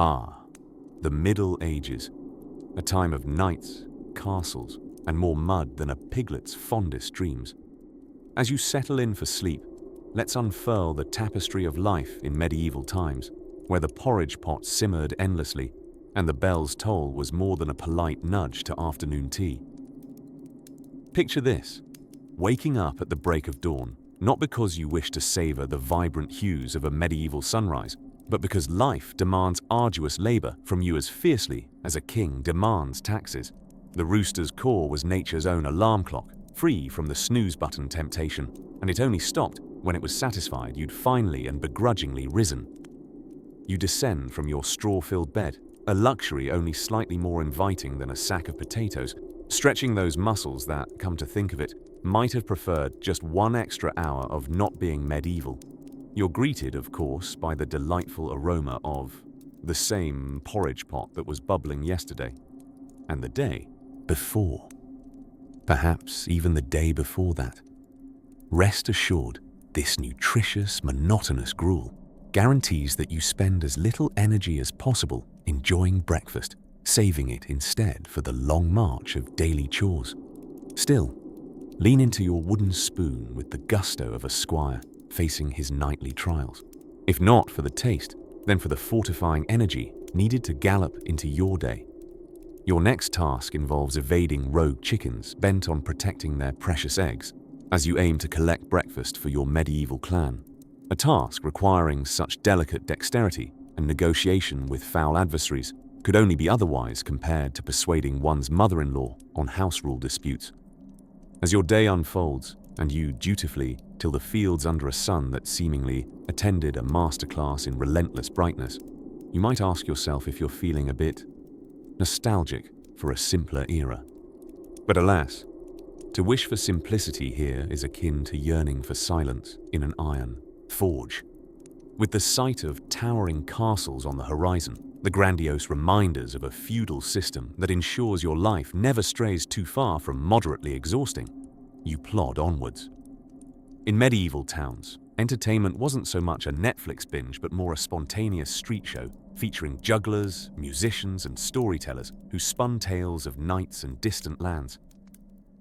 Ah, the Middle Ages, a time of knights, castles, and more mud than a piglet's fondest dreams. As you settle in for sleep, let's unfurl the tapestry of life in medieval times, where the porridge pot simmered endlessly and the bell's toll was more than a polite nudge to afternoon tea. Picture this: waking up at the break of dawn, not because you wish to savor the vibrant hues of a medieval sunrise, but because life demands arduous labor from you as fiercely as a king demands taxes. The rooster's caw was nature's own alarm clock, free from the snooze button temptation, and it only stopped when it was satisfied you'd finally and begrudgingly risen. You descend from your straw-filled bed, a luxury only slightly more inviting than a sack of potatoes, stretching those muscles that, come to think of it, might have preferred just one extra hour of not being medieval. You're greeted, of course, by the delightful aroma of the same porridge pot that was bubbling yesterday, and the day before. Perhaps even the day before that. Rest assured, this nutritious, monotonous gruel guarantees that you spend as little energy as possible enjoying breakfast, saving it instead for the long march of daily chores. Still, lean into your wooden spoon with the gusto of a squire facing his nightly trials. If not for the taste, then for the fortifying energy needed to gallop into your day. Your next task involves evading rogue chickens bent on protecting their precious eggs as you aim to collect breakfast for your medieval clan, a task requiring such delicate dexterity and negotiation with foul adversaries could only be otherwise compared to persuading one's mother-in-law on house rule disputes. As your day unfolds, and you dutifully till the fields under a sun that seemingly attended a masterclass in relentless brightness, you might ask yourself if you're feeling a bit nostalgic for a simpler era. But alas, to wish for simplicity here is akin to yearning for silence in an iron forge. With the sight of towering castles on the horizon, the grandiose reminders of a feudal system that ensures your life never strays too far from moderately exhausting, you plod onwards. In medieval towns, entertainment wasn't so much a Netflix binge but more a spontaneous street show featuring jugglers, musicians, and storytellers who spun tales of knights and distant lands.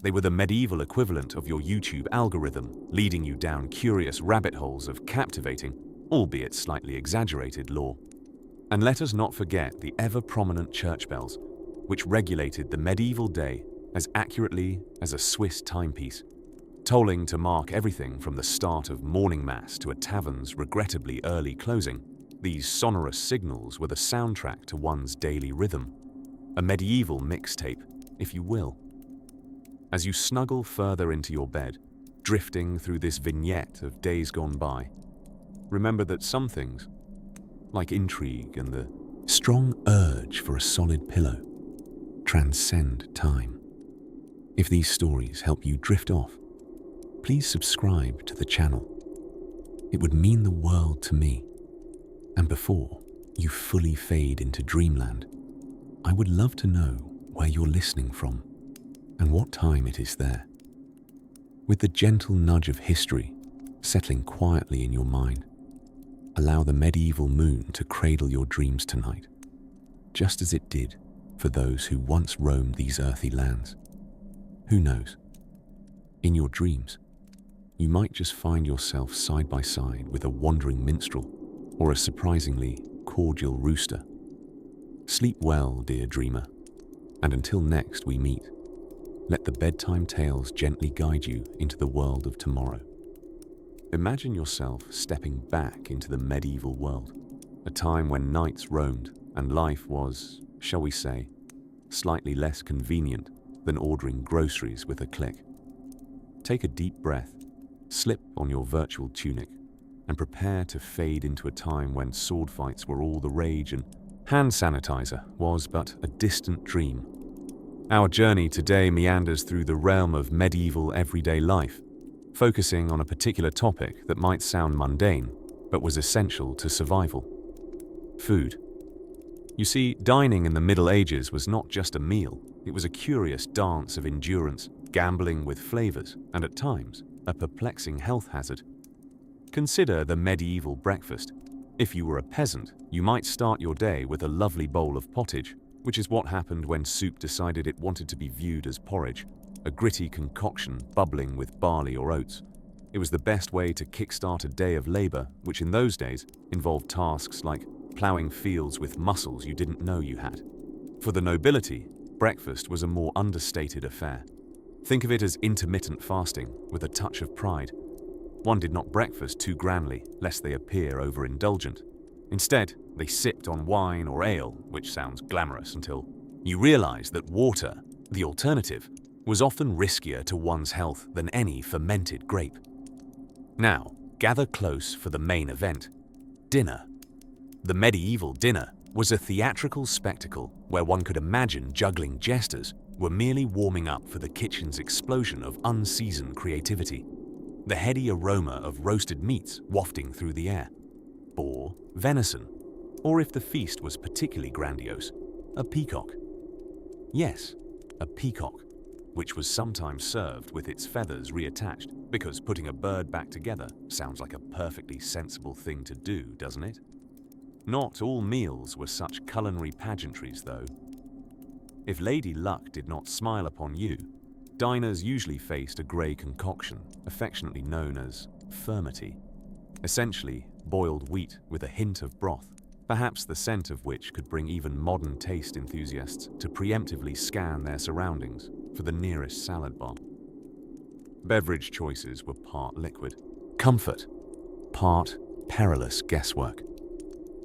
They were the medieval equivalent of your YouTube algorithm, leading you down curious rabbit holes of captivating, albeit slightly exaggerated lore. And let us not forget the ever-prominent church bells, which regulated the medieval day as accurately as a Swiss timepiece, tolling to mark everything from the start of morning mass to a tavern's regrettably early closing. These sonorous signals were the soundtrack to one's daily rhythm, a medieval mixtape, if you will. As you snuggle further into your bed, drifting through this vignette of days gone by, remember that some things, like intrigue and the strong urge for a solid pillow, transcend time. If these stories help you drift off, please subscribe to the channel. It would mean the world to me. And before you fully fade into dreamland, I would love to know where you're listening from and what time it is there. With the gentle nudge of history settling quietly in your mind, allow the medieval moon to cradle your dreams tonight, just as it did for those who once roamed these earthy lands. Who knows? In your dreams, you might just find yourself side by side with a wandering minstrel or a surprisingly cordial rooster. Sleep well, dear dreamer, and until next we meet, let the bedtime tales gently guide you into the world of tomorrow. Imagine yourself stepping back into the medieval world, a time when knights roamed and life was, shall we say, slightly less convenient than ordering groceries with a click. Take a deep breath, slip on your virtual tunic, and prepare to fade into a time when sword fights were all the rage and hand sanitizer was but a distant dream. Our journey today meanders through the realm of medieval everyday life, focusing on a particular topic that might sound mundane, but was essential to survival: food. You see, dining in the Middle Ages was not just a meal, it was a curious dance of endurance, gambling with flavors, and at times, a perplexing health hazard. Consider the medieval breakfast, If you were a peasant, you might start your day with a lovely bowl of pottage, which is what happened when soup decided it wanted to be viewed as porridge, a gritty concoction bubbling with barley or oats. It was the best way to kickstart a day of labor, which in those days involved tasks like plowing fields with muscles you didn't know you had. For the nobility, breakfast was a more understated affair. Think of it as intermittent fasting with a touch of pride. One did not breakfast too grandly, lest they appear overindulgent. Instead, they sipped on wine or ale, which sounds glamorous until you realize that water, the alternative, was often riskier to one's health than any fermented grape. Now, gather close for the main event, dinner. The medieval dinner was a theatrical spectacle where one could imagine juggling jesters were merely warming up for the kitchen's explosion of unseasoned creativity. The heady aroma of roasted meats wafting through the air. Boar, venison, or if the feast was particularly grandiose, a peacock. Yes, a peacock, which was sometimes served with its feathers reattached, because putting a bird back together sounds like a perfectly sensible thing to do, doesn't it? Not all meals were such culinary pageantries, though. If Lady Luck did not smile upon you, diners usually faced a grey concoction, affectionately known as furmity, essentially boiled wheat with a hint of broth, perhaps the scent of which could bring even modern taste enthusiasts to preemptively scan their surroundings for the nearest salad bar. Beverage choices were part liquid, comfort, part perilous guesswork.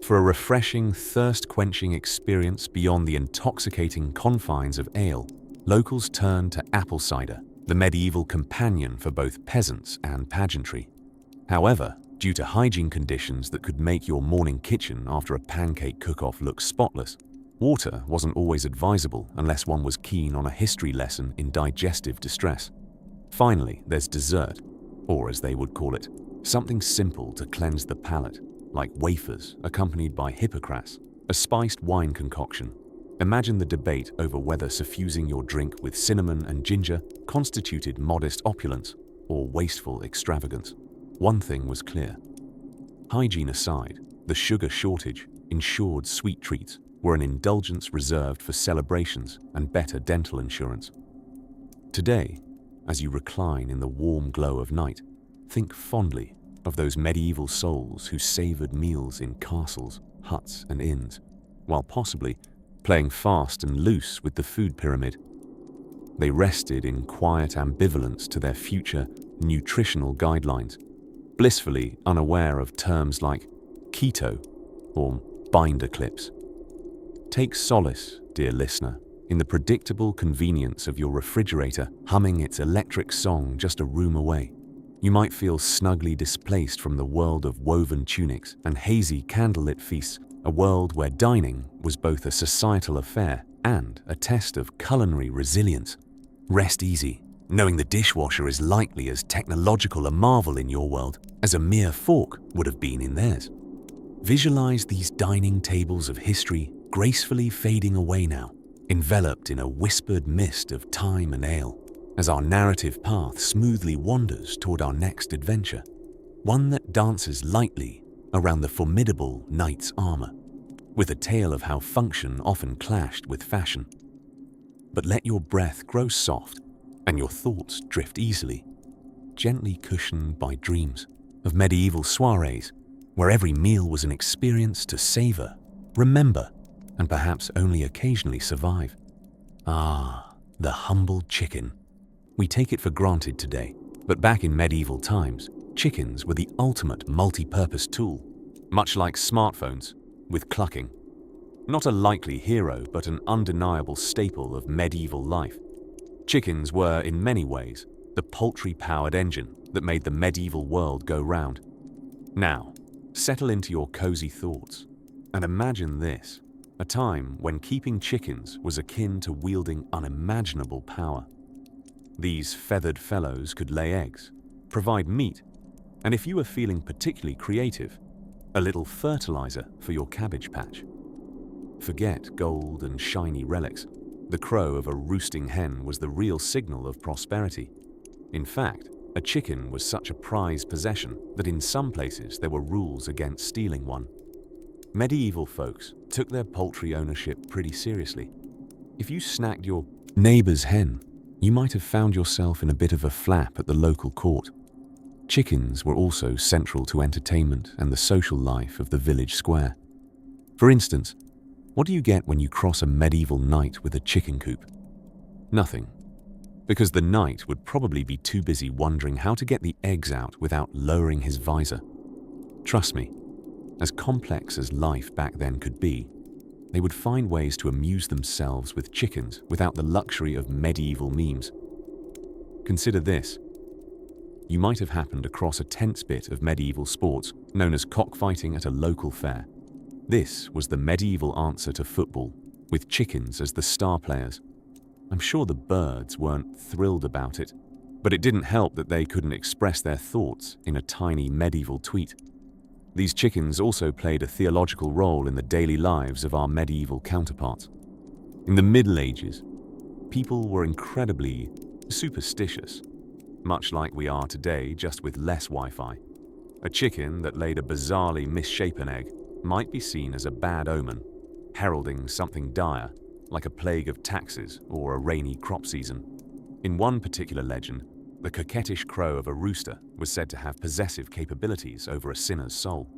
For a refreshing, thirst-quenching experience beyond the intoxicating confines of ale, locals turned to apple cider, the medieval companion for both peasants and pageantry. However, due to hygiene conditions that could make your morning kitchen after a pancake cook-off look spotless, water wasn't always advisable unless one was keen on a history lesson in digestive distress. Finally, there's dessert, or as they would call it, something simple to cleanse the palate, like wafers accompanied by hippocras, a spiced wine concoction. Imagine the debate over whether suffusing your drink with cinnamon and ginger constituted modest opulence or wasteful extravagance. One thing was clear. Hygiene aside, the sugar shortage ensured sweet treats were an indulgence reserved for celebrations and better dental insurance. Today, as you recline in the warm glow of night, think fondly of those medieval souls who savored meals in castles, huts, and inns, while possibly playing fast and loose with the food pyramid. They rested in quiet ambivalence to their future nutritional guidelines, blissfully unaware of terms like keto or binder clips. Take solace, dear listener, in the predictable convenience of your refrigerator humming its electric song just a room away. You might feel snugly displaced from the world of woven tunics and hazy candlelit feasts, a world where dining was both a societal affair and a test of culinary resilience. Rest easy, knowing the dishwasher is likely as technological a marvel in your world as a mere fork would have been in theirs. Visualize these dining tables of history gracefully fading away now, enveloped in a whispered mist of time and ale, as our narrative path smoothly wanders toward our next adventure, one that dances lightly around the formidable knight's armor, with a tale of how function often clashed with fashion. But let your breath grow soft and your thoughts drift easily, gently cushioned by dreams of medieval soirees, where every meal was an experience to savor, remember, and perhaps only occasionally survive. Ah, the humble chicken. We take it for granted today, but back in medieval times, chickens were the ultimate multi-purpose tool, much like smartphones, with clucking. Not a likely hero, but an undeniable staple of medieval life. Chickens were, in many ways, the poultry-powered engine that made the medieval world go round. Now, settle into your cozy thoughts and imagine this, a time when keeping chickens was akin to wielding unimaginable power. These feathered fellows could lay eggs, provide meat, and if you were feeling particularly creative, a little fertilizer for your cabbage patch. Forget gold and shiny relics. The crow of a roosting hen was the real signal of prosperity. In fact, a chicken was such a prized possession that in some places there were rules against stealing one. Medieval folks took their poultry ownership pretty seriously. If you snagged your neighbor's hen, you might have found yourself in a bit of a flap at the local court. Chickens were also central to entertainment and the social life of the village square. For instance, what do you get when you cross a medieval knight with a chicken coop? Nothing, because the knight would probably be too busy wondering how to get the eggs out without lowering his visor. Trust me, as complex as life back then could be, they would find ways to amuse themselves with chickens without the luxury of medieval memes. Consider this. You might have happened across a tense bit of medieval sports known as cockfighting at a local fair. This was the medieval answer to football, with chickens as the star players. I'm sure the birds weren't thrilled about it, but it didn't help that they couldn't express their thoughts in a tiny medieval tweet. These chickens also played a theological role in the daily lives of our medieval counterparts. In the Middle Ages, people were incredibly superstitious, much like we are today, just with less Wi-Fi. A chicken that laid a bizarrely misshapen egg might be seen as a bad omen, heralding something dire, like a plague of taxes or a rainy crop season. In one particular legend, the coquettish crow of a rooster was said to have possessive capabilities over a sinner's soul.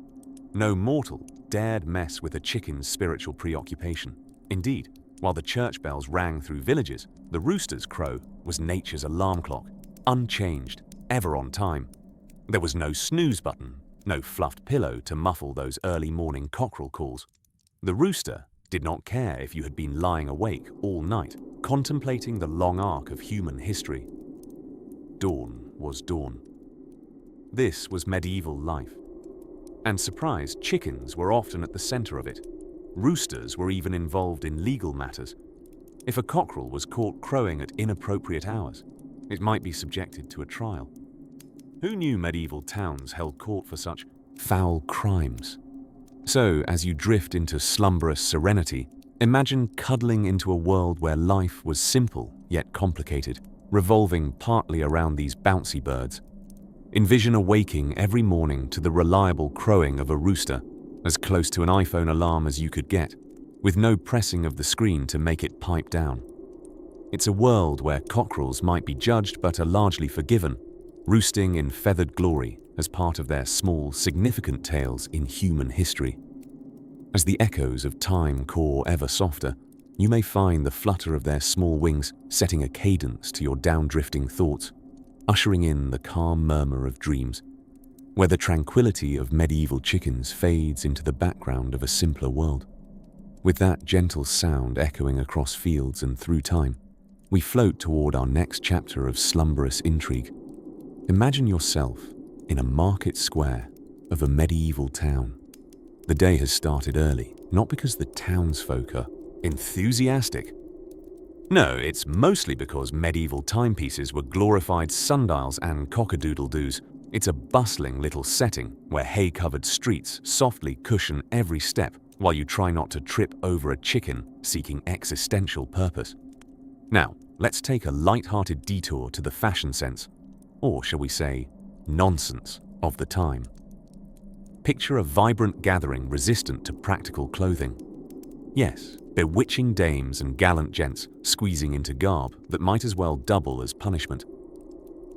No mortal dared mess with a chicken's spiritual preoccupation. Indeed, while the church bells rang through villages, the rooster's crow was nature's alarm clock, unchanged, ever on time. There was no snooze button, no fluffed pillow to muffle those early morning cockerel calls. The rooster did not care if you had been lying awake all night, contemplating the long arc of human history. Dawn was dawn. This was medieval life. And surprise, chickens were often at the center of it. Roosters were even involved in legal matters. If a cockerel was caught crowing at inappropriate hours, it might be subjected to a trial. Who knew medieval towns held court for such foul crimes? So, as you drift into slumberous serenity, imagine cuddling into a world where life was simple yet complicated, revolving partly around these bouncy birds. Envision awaking every morning to the reliable crowing of a rooster, as close to an iPhone alarm as you could get, with no pressing of the screen to make it pipe down. It's a world where cockerels might be judged but are largely forgiven, roosting in feathered glory as part of their small, significant tales in human history. As the echoes of time call ever softer, you may find the flutter of their small wings setting a cadence to your down-drifting thoughts, ushering in the calm murmur of dreams, where the tranquility of medieval chickens fades into the background of a simpler world. With that gentle sound echoing across fields and through time, we float toward our next chapter of slumberous intrigue. Imagine yourself in a market square of a medieval town. The day has started early, not because the townsfolk are enthusiastic. No, it's mostly because medieval timepieces were glorified sundials and cockadoodle-doos. It's a bustling little setting where hay-covered streets softly cushion every step while you try not to trip over a chicken seeking existential purpose. Now, let's take a light-hearted detour to the fashion sense, or shall we say, nonsense of the time. Picture a vibrant gathering resistant to practical clothing. Yes, bewitching dames and gallant gents squeezing into garb that might as well double as punishment.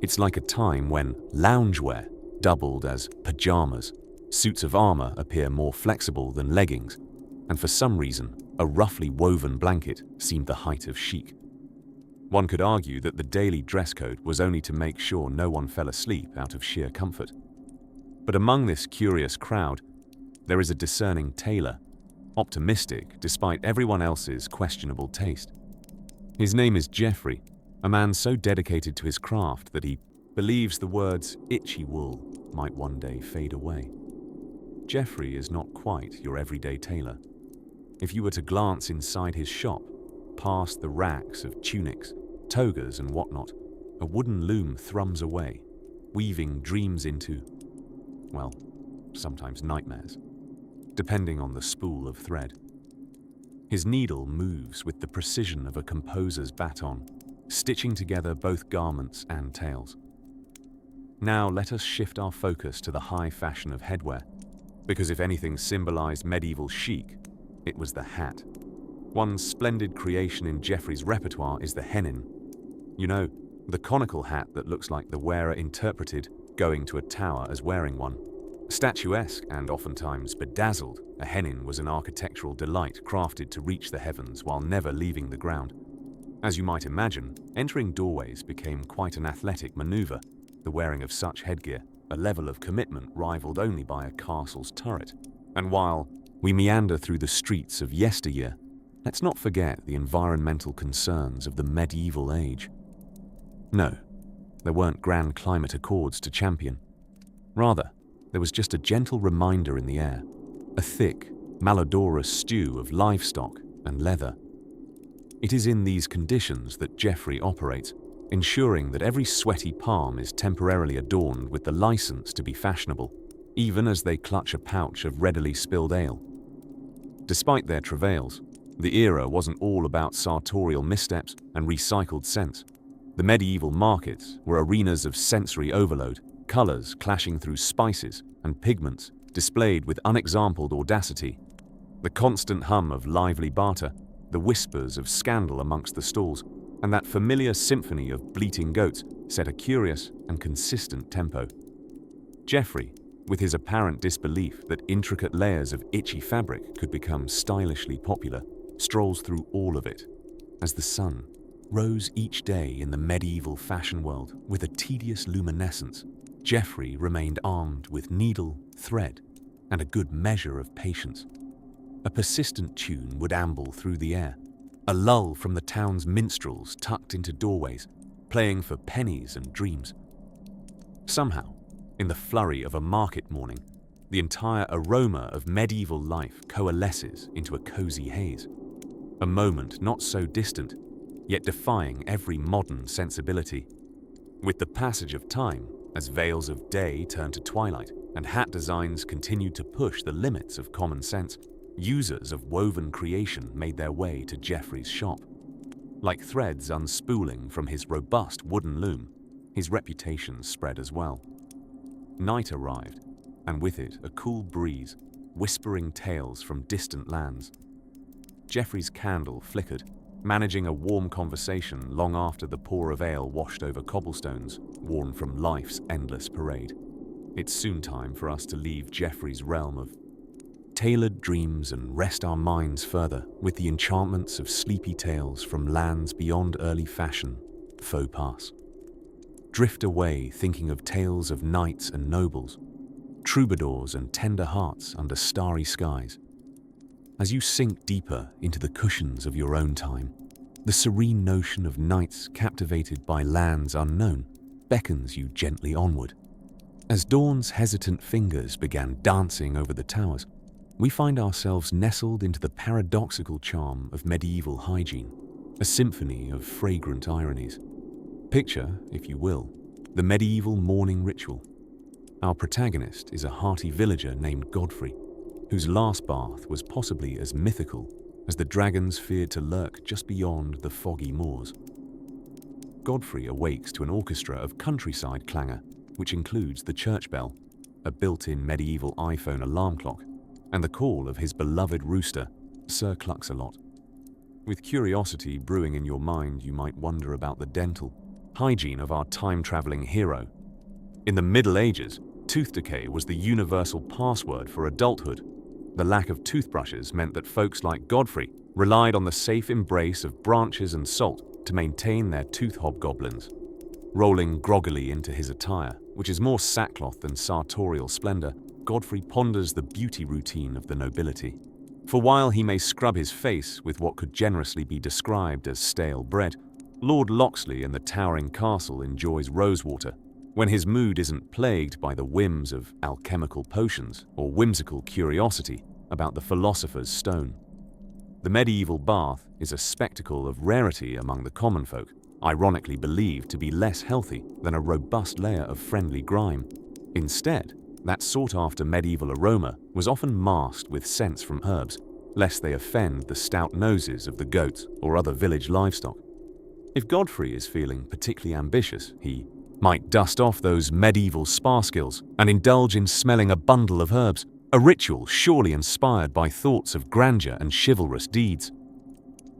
It's like a time when loungewear doubled as pajamas, suits of armor appear more flexible than leggings, and for some reason, a roughly woven blanket seemed the height of chic. One could argue that the daily dress code was only to make sure no one fell asleep out of sheer comfort. But among this curious crowd, there is a discerning tailor, optimistic despite everyone else's questionable taste. His name is Geoffrey, a man so dedicated to his craft that he believes the words itchy wool might one day fade away. Geoffrey is not quite your everyday tailor. If you were to glance inside his shop, past the racks of tunics, togas and whatnot, a wooden loom thrums away, weaving dreams into, well, sometimes nightmares, depending on the spool of thread. His needle moves with the precision of a composer's baton, stitching together both garments and tales. Now let us shift our focus to the high fashion of headwear, because if anything symbolized medieval chic, it was the hat. One splendid creation in Geoffrey's repertoire is the hennin. You know, the conical hat that looks like the wearer interpreted going to a tower as wearing one. Statuesque and oftentimes bedazzled, a hennin was an architectural delight crafted to reach the heavens while never leaving the ground. As you might imagine, entering doorways became quite an athletic maneuver, the wearing of such headgear, a level of commitment rivaled only by a castle's turret. And while we meander through the streets of yesteryear, let's not forget the environmental concerns of the medieval age. No, there weren't grand climate accords to champion. Rather, there was just a gentle reminder in the air, a thick, malodorous stew of livestock and leather. It is in these conditions that Geoffrey operates, ensuring that every sweaty palm is temporarily adorned with the license to be fashionable, even as they clutch a pouch of readily spilled ale. Despite their travails, the era wasn't all about sartorial missteps and recycled scents. The medieval markets were arenas of sensory overload, colors clashing through spices and pigments displayed with unexampled audacity. The constant hum of lively barter, the whispers of scandal amongst the stalls, and that familiar symphony of bleating goats set a curious and consistent tempo. Geoffrey, with his apparent disbelief that intricate layers of itchy fabric could become stylishly popular, strolls through all of it, as the sun rose each day in the medieval fashion world with a tedious luminescence. Geoffrey remained armed with needle, thread, and a good measure of patience. A persistent tune would amble through the air, a lull from the town's minstrels tucked into doorways, playing for pennies and dreams. Somehow, in the flurry of a market morning, the entire aroma of medieval life coalesces into a cozy haze, a moment not so distant, yet defying every modern sensibility. With the passage of time, as veils of day turned to twilight and hat designs continued to push the limits of common sense, users of woven creation made their way to Geoffrey's shop. Like threads unspooling from his robust wooden loom, his reputation spread as well. Night arrived, and with it a cool breeze, whispering tales from distant lands. Geoffrey's candle flickered, managing a warm conversation long after the pour of ale washed over cobblestones, worn from life's endless parade. It's soon time for us to leave Geoffrey's realm of tailored dreams and rest our minds further with the enchantments of sleepy tales from lands beyond early fashion, faux pas. Drift away thinking of tales of knights and nobles, troubadours and tender hearts under starry skies. As you sink deeper into the cushions of your own time, the serene notion of knights captivated by lands unknown beckons you gently onward. As dawn's hesitant fingers began dancing over the towers, we find ourselves nestled into the paradoxical charm of medieval hygiene, a symphony of fragrant ironies. Picture, if you will, the medieval morning ritual. Our protagonist is a hearty villager named Godfrey, whose last bath was possibly as mythical as the dragons feared to lurk just beyond the foggy moors. Godfrey awakes to an orchestra of countryside clangor, which includes the church bell, a built-in medieval iPhone alarm clock, and the call of his beloved rooster, Sir Clux-a-Lot. With curiosity brewing in your mind, you might wonder about the dental hygiene of our time-traveling hero. In the Middle Ages, tooth decay was the universal password for adulthood. The lack of toothbrushes meant that folks like Godfrey relied on the safe embrace of branches and salt to maintain their tooth hobgoblins. Rolling groggily into his attire, which is more sackcloth than sartorial splendor, Godfrey ponders the beauty routine of the nobility. For while he may scrub his face with what could generously be described as stale bread, Lord Locksley in the towering castle enjoys rosewater, when his mood isn't plagued by the whims of alchemical potions or whimsical curiosity about the philosopher's stone. The medieval bath is a spectacle of rarity among the common folk, ironically believed to be less healthy than a robust layer of friendly grime. Instead, that sought-after medieval aroma was often masked with scents from herbs, lest they offend the stout noses of the goats or other village livestock. If Godfrey is feeling particularly ambitious, he might dust off those medieval spa skills and indulge in smelling a bundle of herbs, a ritual surely inspired by thoughts of grandeur and chivalrous deeds.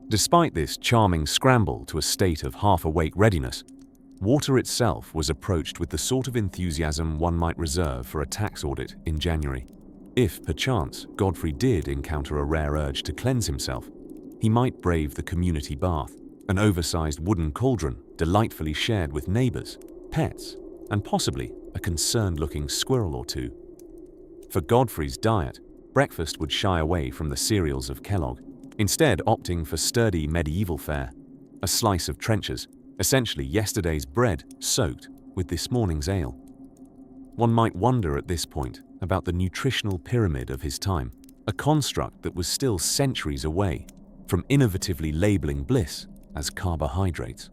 Despite this charming scramble to a state of half-awake readiness, water itself was approached with the sort of enthusiasm one might reserve for a tax audit in January. If, perchance, Godfrey did encounter a rare urge to cleanse himself, he might brave the community bath, an oversized wooden cauldron delightfully shared with neighbors, pets, and possibly a concerned-looking squirrel or two. For Godfrey's diet, breakfast would shy away from the cereals of Kellogg, instead opting for sturdy medieval fare, a slice of trenchers, essentially yesterday's bread soaked with this morning's ale. One might wonder at this point about the nutritional pyramid of his time, a construct that was still centuries away from innovatively labeling bliss as carbohydrates.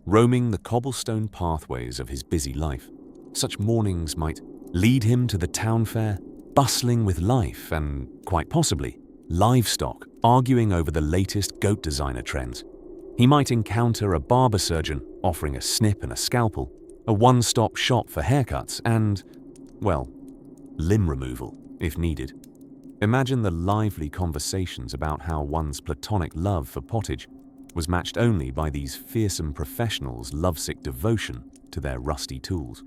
Roaming the cobblestone pathways of his busy life, such mornings might lead him to the town fair, bustling with life and, quite possibly, livestock arguing over the latest goat designer trends. He might encounter a barber surgeon offering a snip and a scalpel, a one-stop shop for haircuts and, well, limb removal, if needed. Imagine the lively conversations about how one's platonic love for pottage was matched only by these fearsome professionals' lovesick devotion to their rusty tools.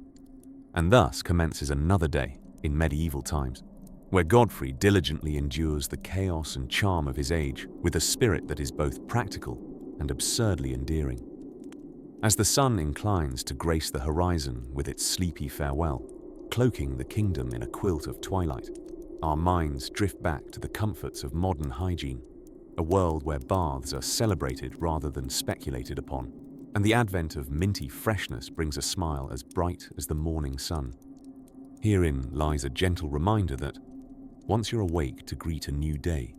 And thus commences another day in medieval times, where Godfrey diligently endures the chaos and charm of his age with a spirit that is both practical and absurdly endearing. As the sun inclines to grace the horizon with its sleepy farewell, cloaking the kingdom in a quilt of twilight, our minds drift back to the comforts of modern hygiene, a world where baths are celebrated rather than speculated upon, and the advent of minty freshness brings a smile as bright as the morning sun. Herein lies a gentle reminder that, once you're awake to greet a new day,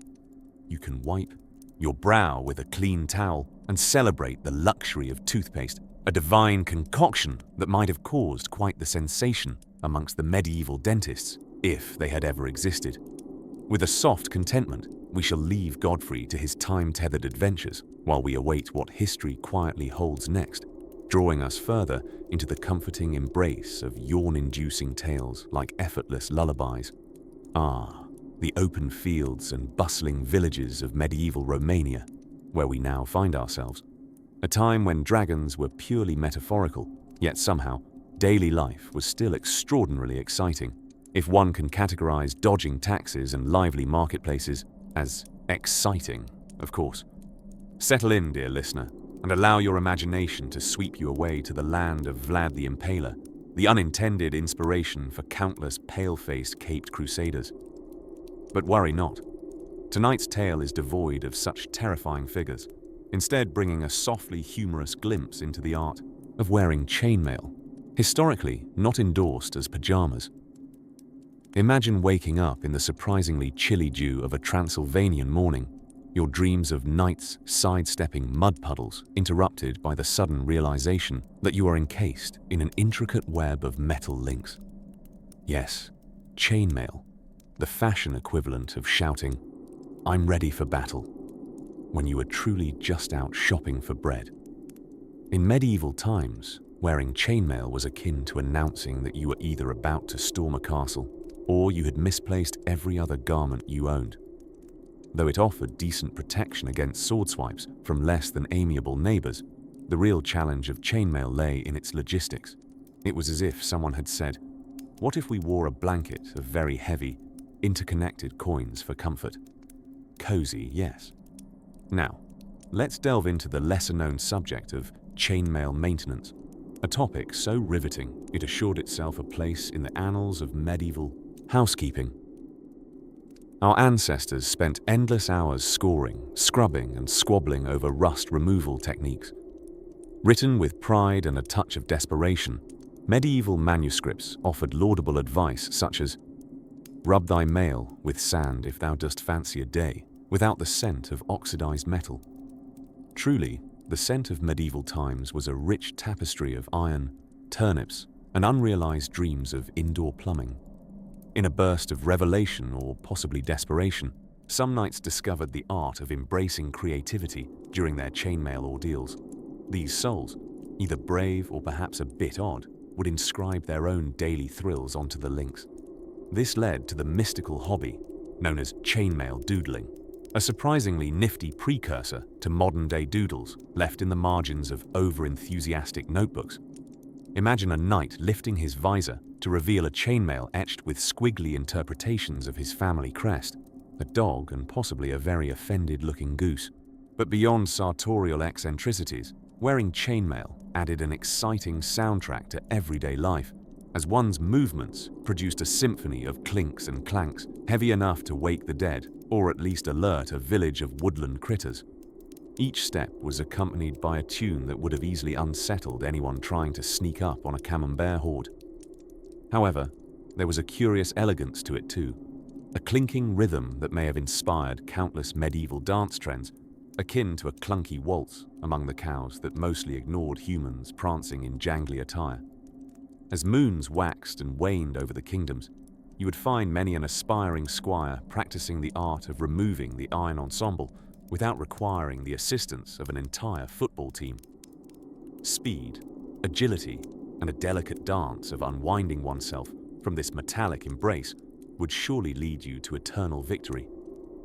you can wipe your brow with a clean towel and celebrate the luxury of toothpaste, a divine concoction that might have caused quite the sensation amongst the medieval dentists, if they had ever existed. With a soft contentment, we shall leave Godfrey to his time-tethered adventures while we await what history quietly holds next, drawing us further into the comforting embrace of yawn-inducing tales like effortless lullabies. Ah, the open fields and bustling villages of medieval Romania, where we now find ourselves. A time when dragons were purely metaphorical, yet somehow daily life was still extraordinarily exciting, if one can categorize dodging taxes and lively marketplaces as exciting, of course. Settle in, dear listener, and allow your imagination to sweep you away to the land of Vlad the Impaler, the unintended inspiration for countless pale-faced caped crusaders. But worry not. Tonight's tale is devoid of such terrifying figures, instead bringing a softly humorous glimpse into the art of wearing chainmail, historically not endorsed as pajamas. Imagine waking up in the surprisingly chilly dew of a Transylvanian morning, your dreams of knights sidestepping mud puddles interrupted by the sudden realization that you are encased in an intricate web of metal links. Yes, chainmail, the fashion equivalent of shouting, "I'm ready for battle," when you are truly just out shopping for bread. In medieval times, wearing chainmail was akin to announcing that you were either about to storm a castle or you had misplaced every other garment you owned. Though it offered decent protection against sword swipes from less than amiable neighbors, the real challenge of chainmail lay in its logistics. It was as if someone had said, what if we wore a blanket of very heavy, interconnected coins for comfort? Cozy, yes. Now, let's delve into the lesser-known subject of chainmail maintenance, a topic so riveting it assured itself a place in the annals of medieval housekeeping. Our ancestors spent endless hours scoring, scrubbing, and squabbling over rust removal techniques. Written with pride and a touch of desperation, medieval manuscripts offered laudable advice such as, "Rub thy mail with sand if thou dost fancy a day, without the scent of oxidized metal." Truly, the scent of medieval times was a rich tapestry of iron, turnips, and unrealized dreams of indoor plumbing. In a burst of revelation or possibly desperation, some knights discovered the art of embracing creativity during their chainmail ordeals. These souls, either brave or perhaps a bit odd, would inscribe their own daily thrills onto the links. This led to the mystical hobby known as chainmail doodling, a surprisingly nifty precursor to modern-day doodles left in the margins of over-enthusiastic notebooks. Imagine a knight lifting his visor to reveal a chainmail etched with squiggly interpretations of his family crest, a dog and possibly a very offended-looking goose. But beyond sartorial eccentricities, wearing chainmail added an exciting soundtrack to everyday life, as one's movements produced a symphony of clinks and clanks, heavy enough to wake the dead, or at least alert a village of woodland critters. Each step was accompanied by a tune that would have easily unsettled anyone trying to sneak up on a camembert horde. However, there was a curious elegance to it too, a clinking rhythm that may have inspired countless medieval dance trends, akin to a clunky waltz among the cows that mostly ignored humans prancing in jangly attire. As moons waxed and waned over the kingdoms, you would find many an aspiring squire practicing the art of removing the iron ensemble without requiring the assistance of an entire football team. Speed, agility, and a delicate dance of unwinding oneself from this metallic embrace would surely lead you to eternal victory,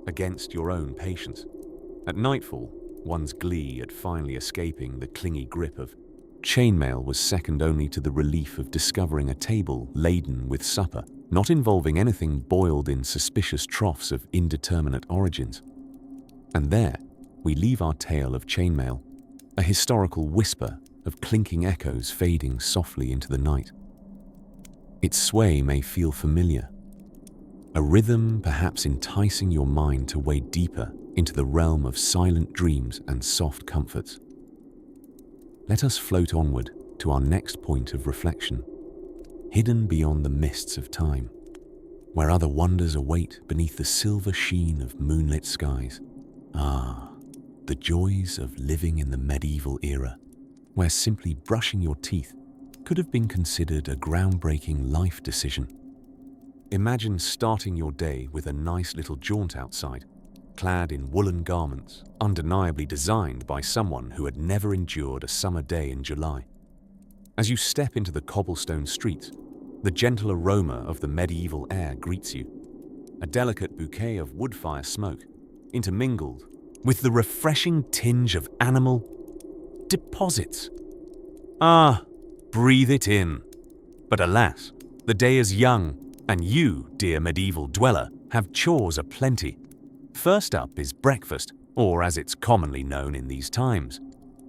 against your own patience. At nightfall, one's glee at finally escaping the clingy grip of chainmail was second only to the relief of discovering a table laden with supper, not involving anything boiled in suspicious troughs of indeterminate origins. And there, we leave our tale of chainmail, a historical whisper of clinking echoes fading softly into the night. Its sway may feel familiar, a rhythm perhaps enticing your mind to wade deeper into the realm of silent dreams and soft comforts. Let us float onward to our next point of reflection, hidden beyond the mists of time, where other wonders await beneath the silver sheen of moonlit skies. Ah, the joys of living in the medieval era, where simply brushing your teeth could have been considered a groundbreaking life decision. Imagine starting your day with a nice little jaunt outside, clad in woolen garments, undeniably designed by someone who had never endured a summer day in July. As you step into the cobblestone streets, the gentle aroma of the medieval air greets you, a delicate bouquet of wood-fire smoke, intermingled with the refreshing tinge of animal deposits. Ah, breathe it in. But alas, the day is young, and you, dear medieval dweller, have chores aplenty. First up is breakfast, or as it's commonly known in these times,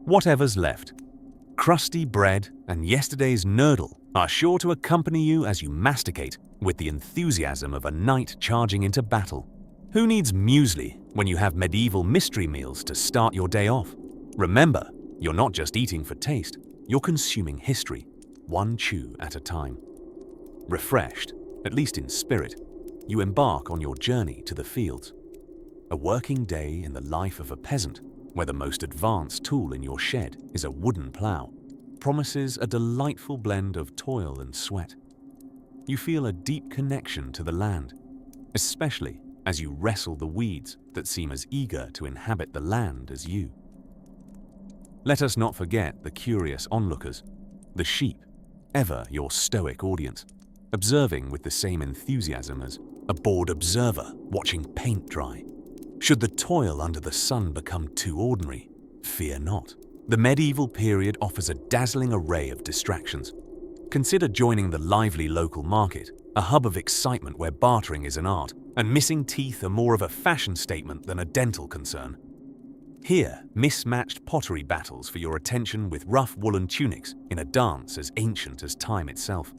whatever's left. Crusty bread and yesterday's nurdle are sure to accompany you as you masticate with the enthusiasm of a knight charging into battle. Who needs muesli when you have medieval mystery meals to start your day off? Remember, you're not just eating for taste, you're consuming history, one chew at a time. Refreshed, at least in spirit, you embark on your journey to the fields. A working day in the life of a peasant, where the most advanced tool in your shed is a wooden plough, promises a delightful blend of toil and sweat. You feel a deep connection to the land, especially as you wrestle the weeds that seem as eager to inhabit the land as you. Let us not forget the curious onlookers, the sheep, ever your stoic audience, observing with the same enthusiasm as a bored observer watching paint dry. Should the toil under the sun become too ordinary, fear not. The medieval period offers a dazzling array of distractions. Consider joining the lively local market, a hub of excitement where bartering is an art, and missing teeth are more of a fashion statement than a dental concern. Here, mismatched pottery battles for your attention with rough woolen tunics in a dance as ancient as time itself.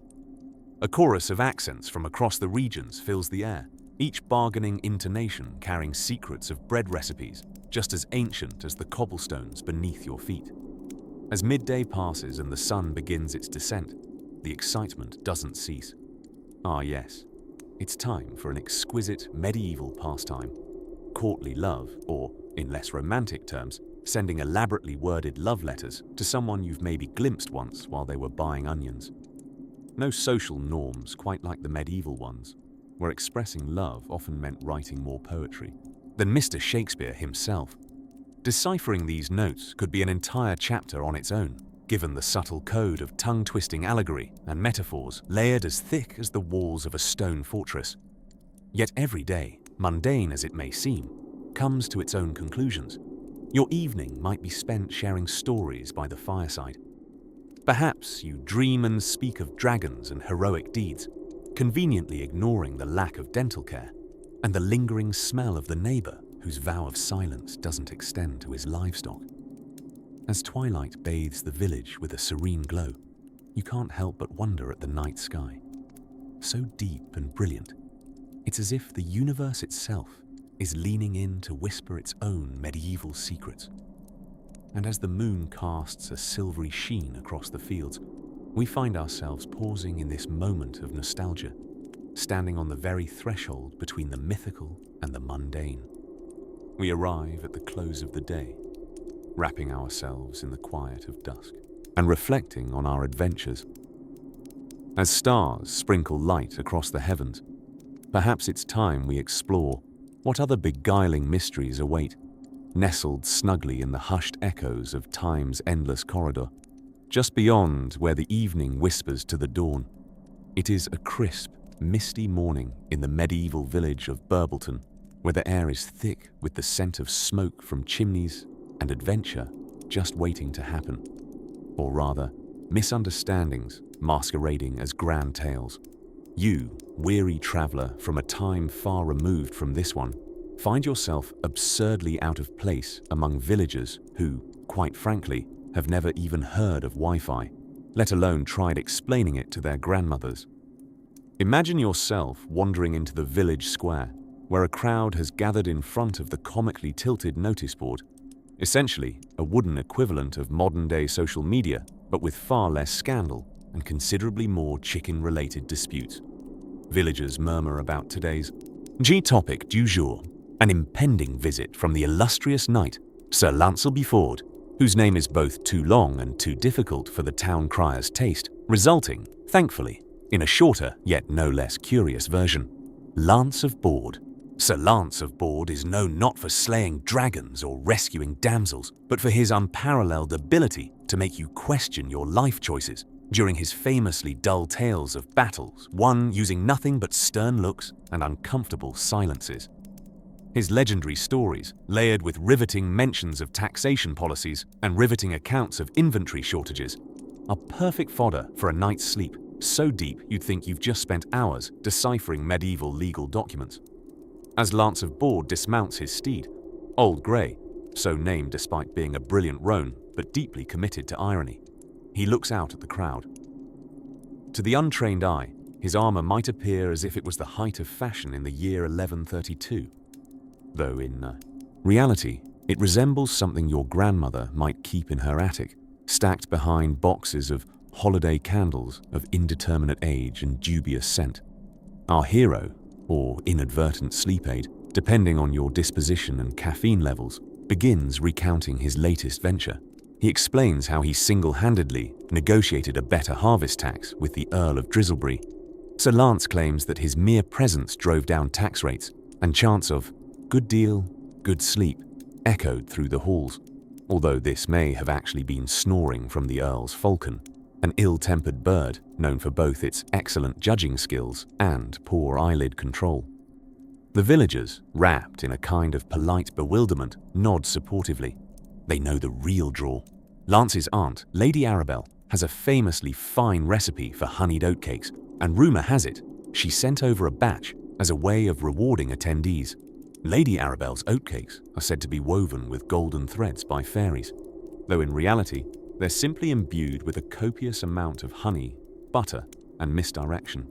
A chorus of accents from across the regions fills the air, each bargaining intonation carrying secrets of bread recipes just as ancient as the cobblestones beneath your feet. As midday passes and the sun begins its descent, the excitement doesn't cease. Ah yes, it's time for an exquisite medieval pastime, courtly love, or, in less romantic terms, sending elaborately worded love letters to someone you've maybe glimpsed once while they were buying onions. No social norms quite like the medieval ones, where expressing love often meant writing more poetry than Mr. Shakespeare himself. Deciphering these notes could be an entire chapter on its own, given the subtle code of tongue-twisting allegory and metaphors layered as thick as the walls of a stone fortress. Yet every day, mundane as it may seem, comes to its own conclusions. Your evening might be spent sharing stories by the fireside. Perhaps you dream and speak of dragons and heroic deeds, conveniently ignoring the lack of dental care and the lingering smell of the neighbor whose vow of silence doesn't extend to his livestock. As twilight bathes the village with a serene glow, you can't help but wonder at the night sky. So deep and brilliant, it's as if the universe itself is leaning in to whisper its own medieval secrets. And as the moon casts a silvery sheen across the fields, we find ourselves pausing in this moment of nostalgia, standing on the very threshold between the mythical and the mundane. We arrive at the close of the day, wrapping ourselves in the quiet of dusk and reflecting on our adventures. As stars sprinkle light across the heavens, perhaps it's time we explore what other beguiling mysteries await, nestled snugly in the hushed echoes of time's endless corridor. Just beyond where the evening whispers to the dawn, it is a crisp, misty morning in the medieval village of Burbleton, where the air is thick with the scent of smoke from chimneys and adventure just waiting to happen. Or rather, misunderstandings masquerading as grand tales. You, weary traveler from a time far removed from this one, find yourself absurdly out of place among villagers who, quite frankly, have never even heard of Wi-Fi, let alone tried explaining it to their grandmothers. Imagine yourself wandering into the village square, where a crowd has gathered in front of the comically tilted notice board, essentially a wooden equivalent of modern-day social media, but with far less scandal and considerably more chicken-related disputes. Villagers murmur about today's topic du jour, an impending visit from the illustrious knight, Sir Lancel Ford, whose name is both too long and too difficult for the town crier's taste, resulting, thankfully, in a shorter yet no less curious version. Lance of Board. Sir Lance of Board is known not for slaying dragons or rescuing damsels, but for his unparalleled ability to make you question your life choices during his famously dull tales of battles won using nothing but stern looks and uncomfortable silences. His legendary stories, layered with riveting mentions of taxation policies and riveting accounts of inventory shortages, are perfect fodder for a night's sleep so deep you'd think you've just spent hours deciphering medieval legal documents. As Lance of Board dismounts his steed, Old Grey, so named despite being a brilliant roan but deeply committed to irony, he looks out at the crowd. To the untrained eye, his armor might appear as if it was the height of fashion in the year 1132, though in reality, it resembles something your grandmother might keep in her attic, stacked behind boxes of holiday candles of indeterminate age and dubious scent. Our hero, or inadvertent sleep aid, depending on your disposition and caffeine levels, begins recounting his latest venture. He explains how he single-handedly negotiated a better harvest tax with the Earl of Drizzlebury. Sir Lance claims that his mere presence drove down tax rates, and chants of "good deal, good sleep" echoed through the halls, although this may have actually been snoring from the Earl's falcon, an ill-tempered bird known for both its excellent judging skills and poor eyelid control. The villagers, wrapped in a kind of polite bewilderment, nod supportively. They know the real draw. Lance's aunt, Lady Arabelle, has a famously fine recipe for honeyed oatcakes, and rumour has it she sent over a batch as a way of rewarding attendees. Lady Arabelle's oatcakes are said to be woven with golden threads by fairies, though in reality, they're simply imbued with a copious amount of honey, butter, and misdirection.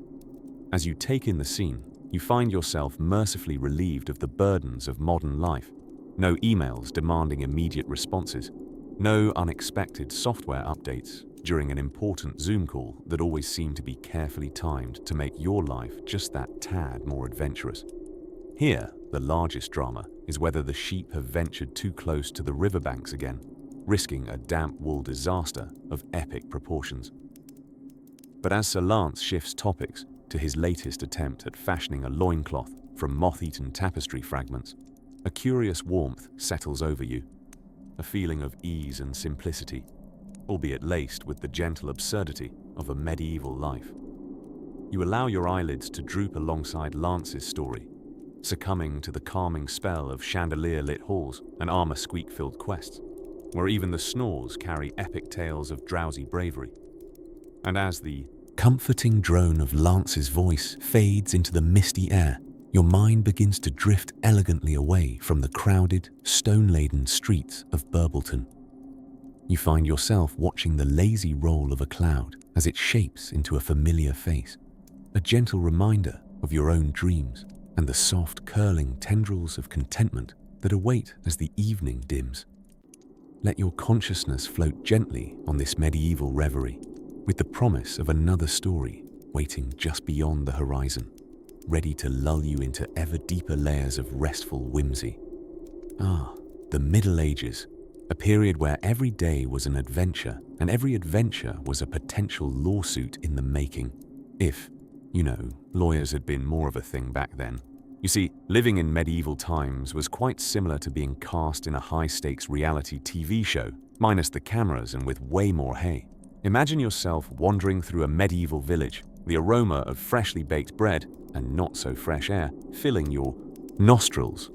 As you take in the scene, you find yourself mercifully relieved of the burdens of modern life. No emails demanding immediate responses. No unexpected software updates during an important Zoom call that always seem to be carefully timed to make your life just that tad more adventurous. Here, the largest drama is whether the sheep have ventured too close to the riverbanks again, risking a damp wool disaster of epic proportions. But as Sir Lance shifts topics to his latest attempt at fashioning a loincloth from moth-eaten tapestry fragments, a curious warmth settles over you, a feeling of ease and simplicity. albeit laced with the gentle absurdity of a medieval life. You allow your eyelids to droop alongside Lance's story, succumbing to the calming spell of chandelier-lit halls and armor-squeak-filled quests, where even the snores carry epic tales of drowsy bravery. And as the comforting drone of Lance's voice fades into the misty air, your mind begins to drift elegantly away from the crowded, stone-laden streets of Burbleton. You find yourself watching the lazy roll of a cloud as it shapes into a familiar face, a gentle reminder of your own dreams and the soft, curling tendrils of contentment that await as the evening dims. Let your consciousness float gently on this medieval reverie, with the promise of another story waiting just beyond the horizon, ready to lull you into ever deeper layers of restful whimsy. Ah, the Middle Ages, a period where every day was an adventure, and every adventure was a potential lawsuit in the making. If, lawyers had been more of a thing back then. You see, living in medieval times was quite similar to being cast in a high-stakes reality TV show, minus the cameras and with way more hay. Imagine yourself wandering through a medieval village, the aroma of freshly baked bread and not-so-fresh air filling your nostrils.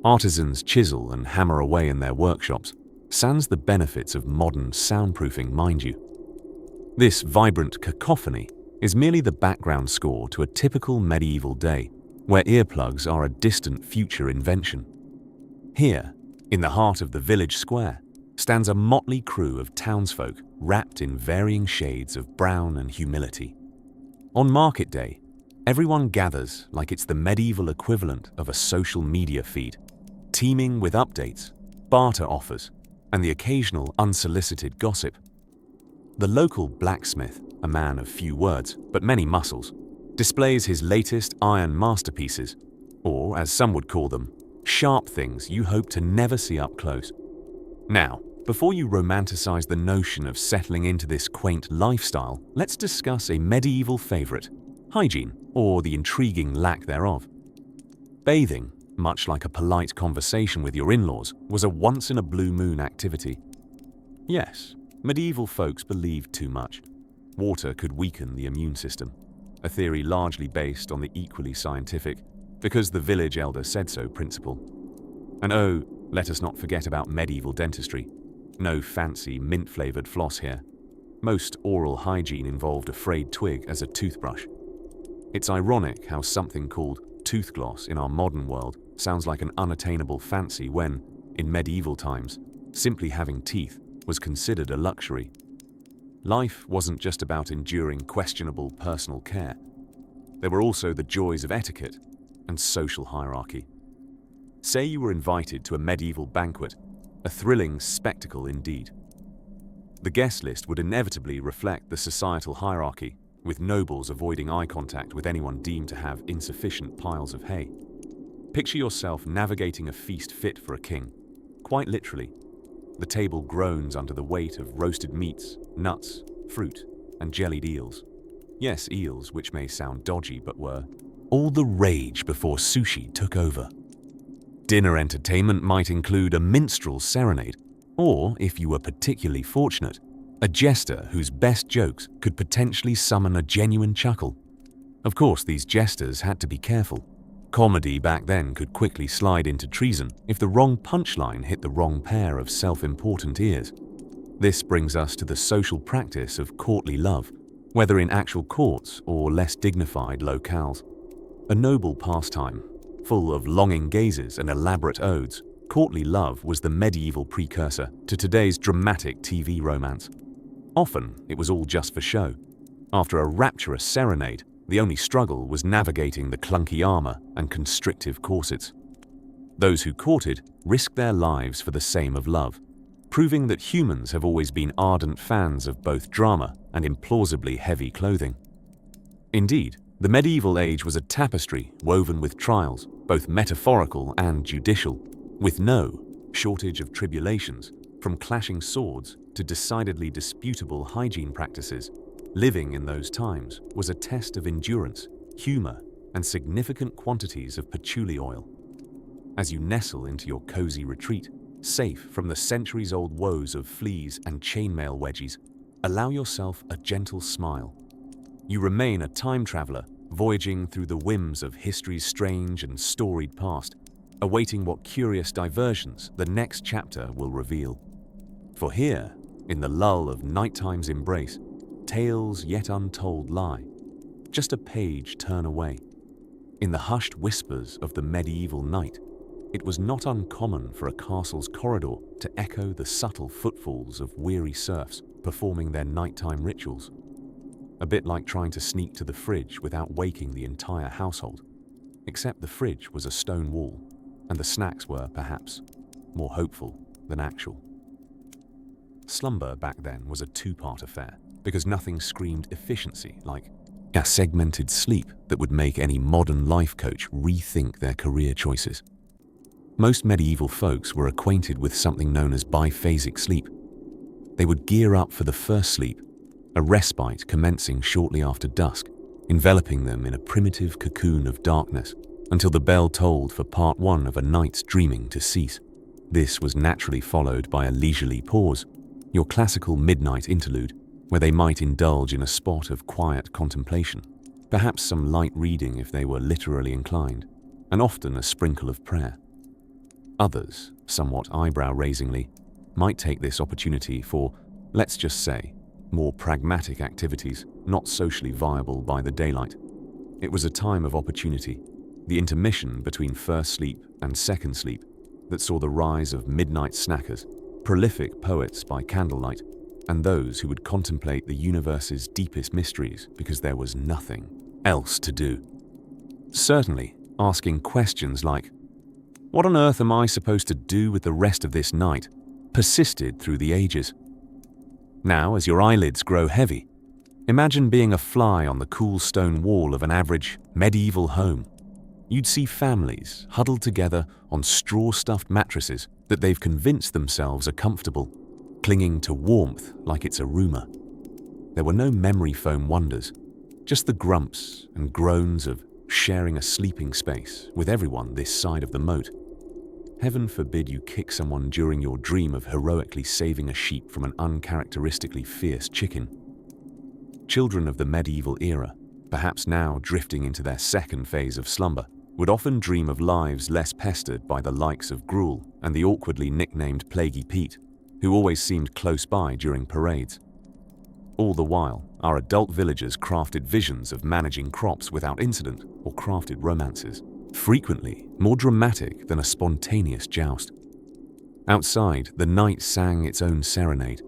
Artisans chisel and hammer away in their workshops, sans the benefits of modern soundproofing, mind you. This vibrant cacophony is merely the background score to a typical medieval day, where earplugs are a distant future invention. Here, in the heart of the village square, stands a motley crew of townsfolk wrapped in varying shades of brown and humility. On market day, everyone gathers like it's the medieval equivalent of a social media feed, teeming with updates, barter offers, and the occasional unsolicited gossip. The local blacksmith, a man of few words but many muscles, displays his latest iron masterpieces, or as some would call them, sharp things you hope to never see up close. Now, before you romanticize the notion of settling into this quaint lifestyle, let's discuss a medieval favorite, hygiene, or the intriguing lack thereof. Bathing, much like a polite conversation with your in-laws, was a once-in-a-blue-moon activity. Yes, medieval folks believed too much. Water could weaken the immune system, a theory largely based on the equally scientific, because the village elder said so principle. And oh, let us not forget about medieval dentistry. No fancy mint-flavored floss here. Most oral hygiene involved a frayed twig as a toothbrush. It's ironic how something called tooth gloss in our modern world sounds like an unattainable fancy when, in medieval times, simply having teeth was considered a luxury. Life wasn't just about enduring questionable personal care. There were also the joys of etiquette and social hierarchy. Say you were invited to a medieval banquet, a thrilling spectacle indeed. The guest list would inevitably reflect the societal hierarchy, with nobles avoiding eye contact with anyone deemed to have insufficient piles of hay. Picture yourself navigating a feast fit for a king. Quite literally, the table groans under the weight of roasted meats, nuts, fruit, and jellied eels. Yes, eels, which may sound dodgy but were all the rage before sushi took over. Dinner entertainment might include a minstrel's serenade, or, if you were particularly fortunate, a jester whose best jokes could potentially summon a genuine chuckle. Of course, these jesters had to be careful. Comedy back then could quickly slide into treason if the wrong punchline hit the wrong pair of self-important ears. This brings us to the social practice of courtly love, whether in actual courts or less dignified locales. A noble pastime, full of longing gazes and elaborate odes, courtly love was the medieval precursor to today's dramatic TV romance. Often, it was all just for show. After a rapturous serenade, the only struggle was navigating the clunky armor and constrictive corsets. Those who courted risked their lives for the same of love, proving that humans have always been ardent fans of both drama and implausibly heavy clothing. Indeed, the medieval age was a tapestry woven with trials, both metaphorical and judicial, with no shortage of tribulations, from clashing swords to decidedly disputable hygiene practices. Living in those times was a test of endurance, humor, and significant quantities of patchouli oil. As you nestle into your cozy retreat, Safe from the centuries-old woes of fleas and chainmail wedgies, allow yourself a gentle smile. You remain a time traveler, voyaging through the whims of history's strange and storied past, awaiting what curious diversions the next chapter will reveal. For here, in the lull of nighttime's embrace, tales yet untold lie, just a page turn away. In the hushed whispers of the medieval night, it was not uncommon for a castle's corridor to echo the subtle footfalls of weary serfs performing their nighttime rituals. A bit like trying to sneak to the fridge without waking the entire household, except the fridge was a stone wall, and the snacks were, perhaps, more hopeful than actual. Slumber back then was a two-part affair, because nothing screamed efficiency like a segmented sleep that would make any modern life coach rethink their career choices. Most medieval folks were acquainted with something known as biphasic sleep. They would gear up for the first sleep, a respite commencing shortly after dusk, enveloping them in a primitive cocoon of darkness until the bell tolled for part one of a night's dreaming to cease. This was naturally followed by a leisurely pause, your classical midnight interlude, where they might indulge in a spot of quiet contemplation, perhaps some light reading if they were literally inclined, and often a sprinkle of prayer. Others, somewhat eyebrow-raisingly, might take this opportunity for, let's just say, more pragmatic activities not socially viable by the daylight. It was a time of opportunity, the intermission between first sleep and second sleep, that saw the rise of midnight snackers, prolific poets by candlelight, and those who would contemplate the universe's deepest mysteries because there was nothing else to do. Certainly, asking questions like, "What on earth am I supposed to do with the rest of this night?" persisted through the ages. Now, as your eyelids grow heavy, imagine being a fly on the cool stone wall of an average medieval home. You'd see families huddled together on straw-stuffed mattresses that they've convinced themselves are comfortable, clinging to warmth like it's a rumor. There were no memory foam wonders, just the grumps and groans of sharing a sleeping space with everyone this side of the moat. Heaven forbid you kick someone during your dream of heroically saving a sheep from an uncharacteristically fierce chicken. Children of the medieval era, perhaps now drifting into their second phase of slumber, would often dream of lives less pestered by the likes of Gruel and the awkwardly nicknamed Plaguey Pete, who always seemed close by during parades. All the while, our adult villagers crafted visions of managing crops without incident or crafted romances, frequently more dramatic than a spontaneous joust. Outside, the night sang its own serenade.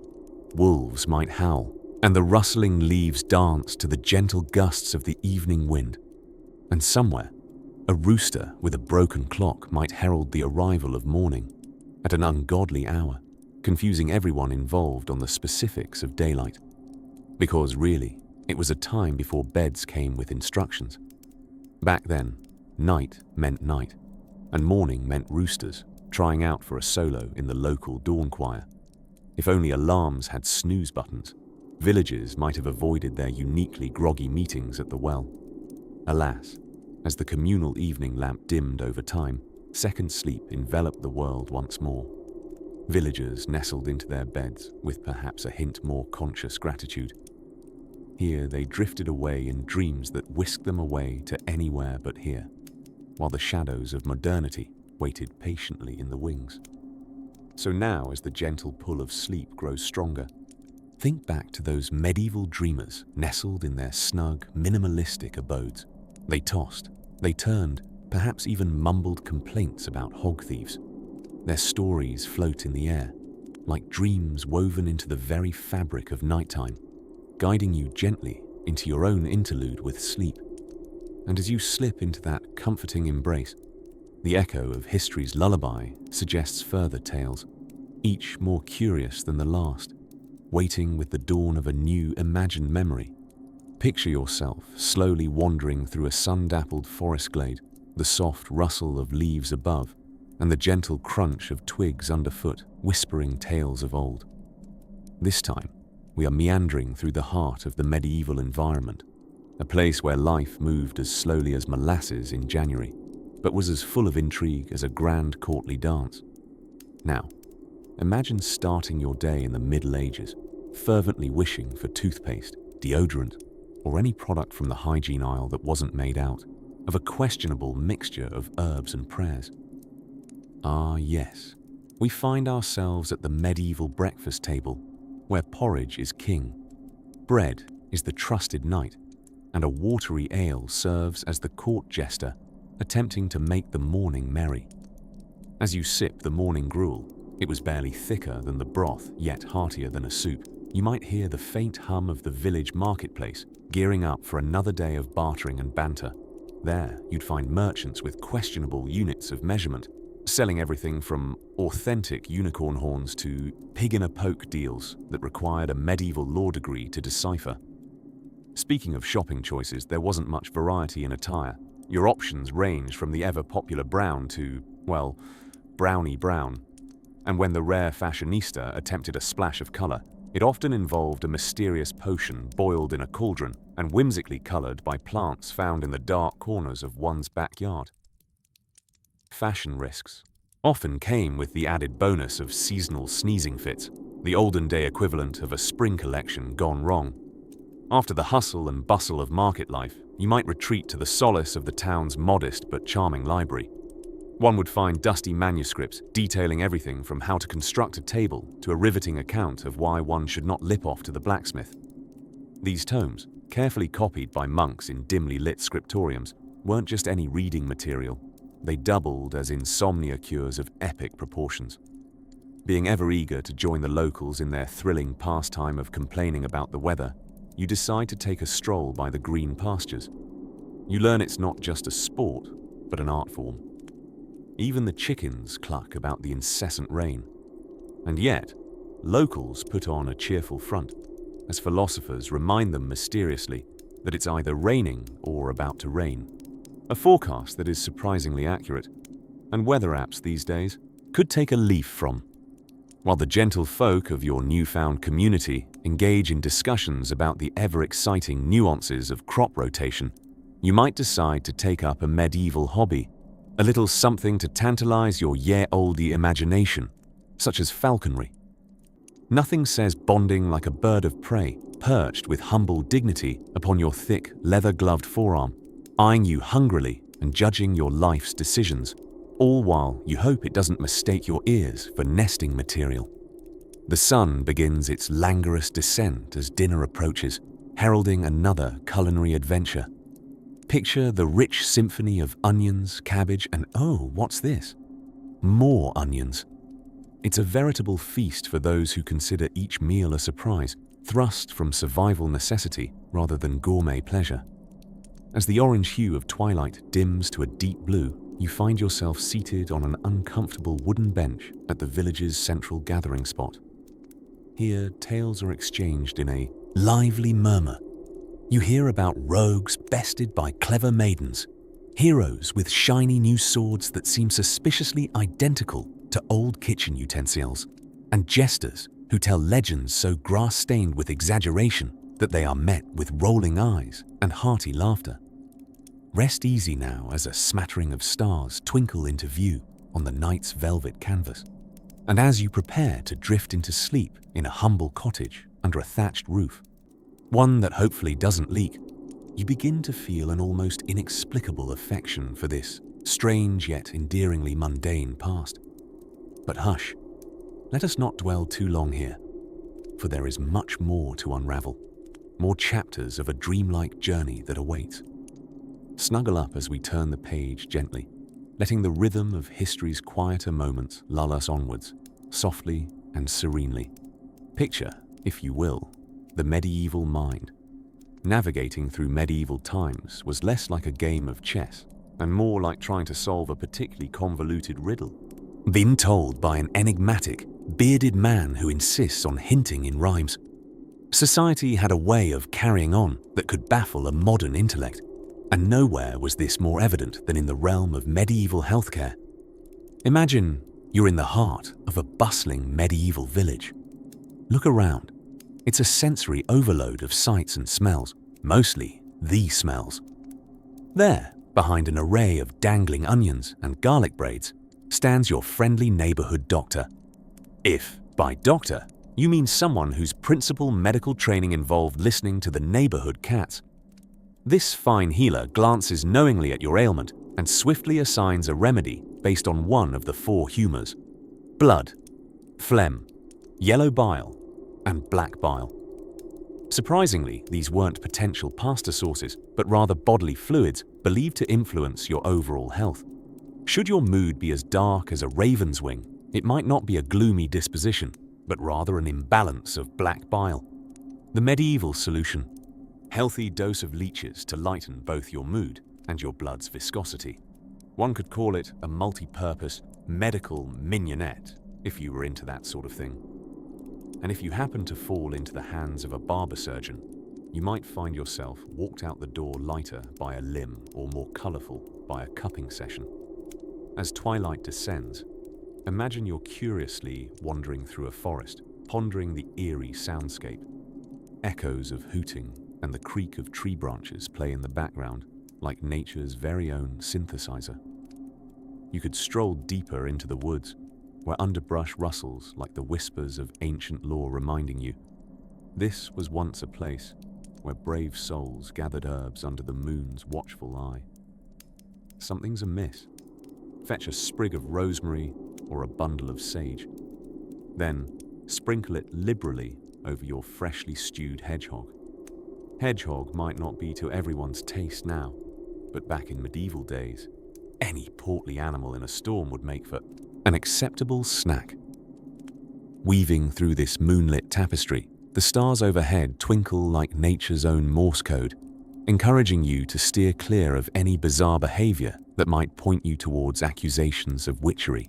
Wolves might howl, and the rustling leaves danced to the gentle gusts of the evening wind. And somewhere, a rooster with a broken clock might herald the arrival of morning at an ungodly hour, confusing everyone involved on the specifics of daylight. Because really, it was a time before beds came with instructions. Back then, night meant night, and morning meant roosters trying out for a solo in the local dawn choir. If only alarms had snooze buttons, villagers might have avoided their uniquely groggy meetings at the well. Alas, as the communal evening lamp dimmed over time, second sleep enveloped the world once more. Villagers nestled into their beds with perhaps a hint more conscious gratitude. Here they drifted away in dreams that whisked them away to anywhere but here, while the shadows of modernity waited patiently in the wings. So now, as the gentle pull of sleep grows stronger, think back to those medieval dreamers nestled in their snug, minimalistic abodes. They tossed, they turned, perhaps even mumbled complaints about hog thieves. Their stories float in the air, like dreams woven into the very fabric of nighttime, guiding you gently into your own interlude with sleep. And as you slip into that comforting embrace, the echo of history's lullaby suggests further tales, each more curious than the last, waiting with the dawn of a new imagined memory. Picture yourself slowly wandering through a sun-dappled forest glade, the soft rustle of leaves above, and the gentle crunch of twigs underfoot, whispering tales of old. This time, we are meandering through the heart of the medieval environment, a place where life moved as slowly as molasses in January, but was as full of intrigue as a grand courtly dance. Now, Imagine starting your day in the Middle Ages, fervently wishing for toothpaste, deodorant, or any product from the hygiene aisle that wasn't made out of a questionable mixture of herbs and prayers. Ah, yes, we find ourselves at the medieval breakfast table, where porridge is king, bread is the trusted knight, and a watery ale serves as the court jester, attempting to make the morning merry. As you sip the morning gruel, it was barely thicker than the broth, yet heartier than a soup. You might hear the faint hum of the village marketplace, gearing up for another day of bartering and banter. There, you'd find merchants with questionable units of measurement, selling everything from authentic unicorn horns to pig-in-a-poke deals that required a medieval law degree to decipher. Speaking of shopping choices, there wasn't much variety in attire. Your options ranged from the ever-popular brown to, well, brownie brown. And when the rare fashionista attempted a splash of color, it often involved a mysterious potion boiled in a cauldron and whimsically colored by plants found in the dark corners of one's backyard. Fashion risks often came with the added bonus of seasonal sneezing fits, the olden-day equivalent of a spring collection gone wrong. After the hustle and bustle of market life, you might retreat to the solace of the town's modest but charming library. One would find dusty manuscripts detailing everything from how to construct a table to a riveting account of why one should not lip off to the blacksmith. These tomes, carefully copied by monks in dimly lit scriptoriums, weren't just any reading material. They doubled as insomnia cures of epic proportions. Being ever eager to join the locals in their thrilling pastime of complaining about the weather, you decide to take a stroll by the green pastures. You learn it's not just a sport, but an art form. Even the chickens cluck about the incessant rain. And yet, locals put on a cheerful front, as philosophers remind them mysteriously that it's either raining or about to rain. A forecast that is surprisingly accurate, and weather apps these days could take a leaf from. While the gentle folk of your newfound community engage in discussions about the ever-exciting nuances of crop rotation, you might decide to take up a medieval hobby, a little something to tantalize your ye-olde imagination, such as falconry. Nothing says bonding like a bird of prey, perched with humble dignity upon your thick, leather-gloved forearm, eyeing you hungrily and judging your life's decisions, all while you hope it doesn't mistake your ears for nesting material. The sun begins its languorous descent as dinner approaches, heralding another culinary adventure. Picture the rich symphony of onions, cabbage, and oh, what's this? More onions. It's a veritable feast for those who consider each meal a surprise, thrust from survival necessity rather than gourmet pleasure. As the orange hue of twilight dims to a deep blue, you find yourself seated on an uncomfortable wooden bench at the village's central gathering spot. Here, tales are exchanged in a lively murmur. You hear about rogues bested by clever maidens, heroes with shiny new swords that seem suspiciously identical to old kitchen utensils, and jesters who tell legends so grass-stained with exaggeration that they are met with rolling eyes and hearty laughter. Rest easy now as a smattering of stars twinkle into view on the night's velvet canvas, and as you prepare to drift into sleep in a humble cottage under a thatched roof, one that hopefully doesn't leak, you begin to feel an almost inexplicable affection for this strange yet endearingly mundane past. But hush, let us not dwell too long here, for there is much more to unravel, more chapters of a dreamlike journey that awaits. Snuggle up as we turn the page gently, letting the rhythm of history's quieter moments lull us onwards, softly and serenely. Picture, if you will, the medieval mind. Navigating through medieval times was less like a game of chess and more like trying to solve a particularly convoluted riddle, been told by an enigmatic, bearded man who insists on hinting in rhymes. Society had a way of carrying on that could baffle a modern intellect, and nowhere was this more evident than in the realm of medieval healthcare. Imagine you're in the heart of a bustling medieval village. Look around. It's a sensory overload of sights and smells, mostly the smells. There, behind an array of dangling onions and garlic braids, stands your friendly neighborhood doctor. If, by doctor, you mean someone whose principal medical training involved listening to the neighborhood cats, this fine healer glances knowingly at your ailment and swiftly assigns a remedy based on one of the four humors: blood, phlegm, yellow bile, and black bile. Surprisingly, these weren't potential pasta sources, but rather bodily fluids believed to influence your overall health. Should your mood be as dark as a raven's wing, it might not be a gloomy disposition, but rather an imbalance of black bile. The medieval solution: healthy dose of leeches to lighten both your mood and your blood's viscosity. One could call it a multi-purpose medical mignonette if you were into that sort of thing. And if you happen to fall into the hands of a barber surgeon, you might find yourself walked out the door lighter by a limb or more colorful by a cupping session. As twilight descends, imagine you're curiously wandering through a forest, pondering the eerie soundscape. Echoes of hooting and the creak of tree branches play in the background, like nature's very own synthesizer. You could stroll deeper into the woods, where underbrush rustles like the whispers of ancient lore reminding you, this was once a place where brave souls gathered herbs under the moon's watchful eye. Something's amiss. Fetch a sprig of rosemary or a bundle of sage. Then sprinkle it liberally over your freshly stewed hedgehog. Hedgehog might not be to everyone's taste now, but back in medieval days, any portly animal in a storm would make for an acceptable snack. Weaving through this moonlit tapestry, the stars overhead twinkle like nature's own Morse code, encouraging you to steer clear of any bizarre behavior that might point you towards accusations of witchery.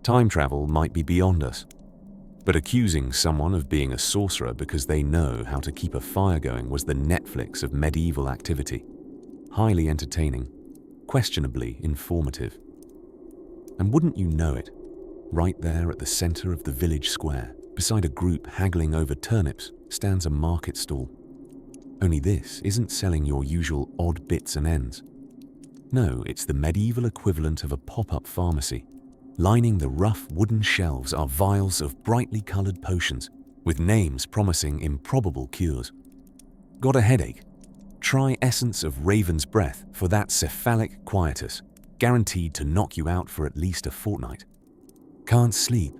Time travel might be beyond us, but accusing someone of being a sorcerer because they know how to keep a fire going was the Netflix of medieval activity. Highly entertaining, questionably informative. And wouldn't you know it, right there at the center of the village square, beside a group haggling over turnips, stands a market stall. Only this isn't selling your usual odd bits and ends. No, it's the medieval equivalent of a pop-up pharmacy. Lining the rough wooden shelves are vials of brightly colored potions, with names promising improbable cures. Got a headache? Try essence of raven's breath for that cephalic quietus, guaranteed to knock you out for at least a fortnight. Can't sleep?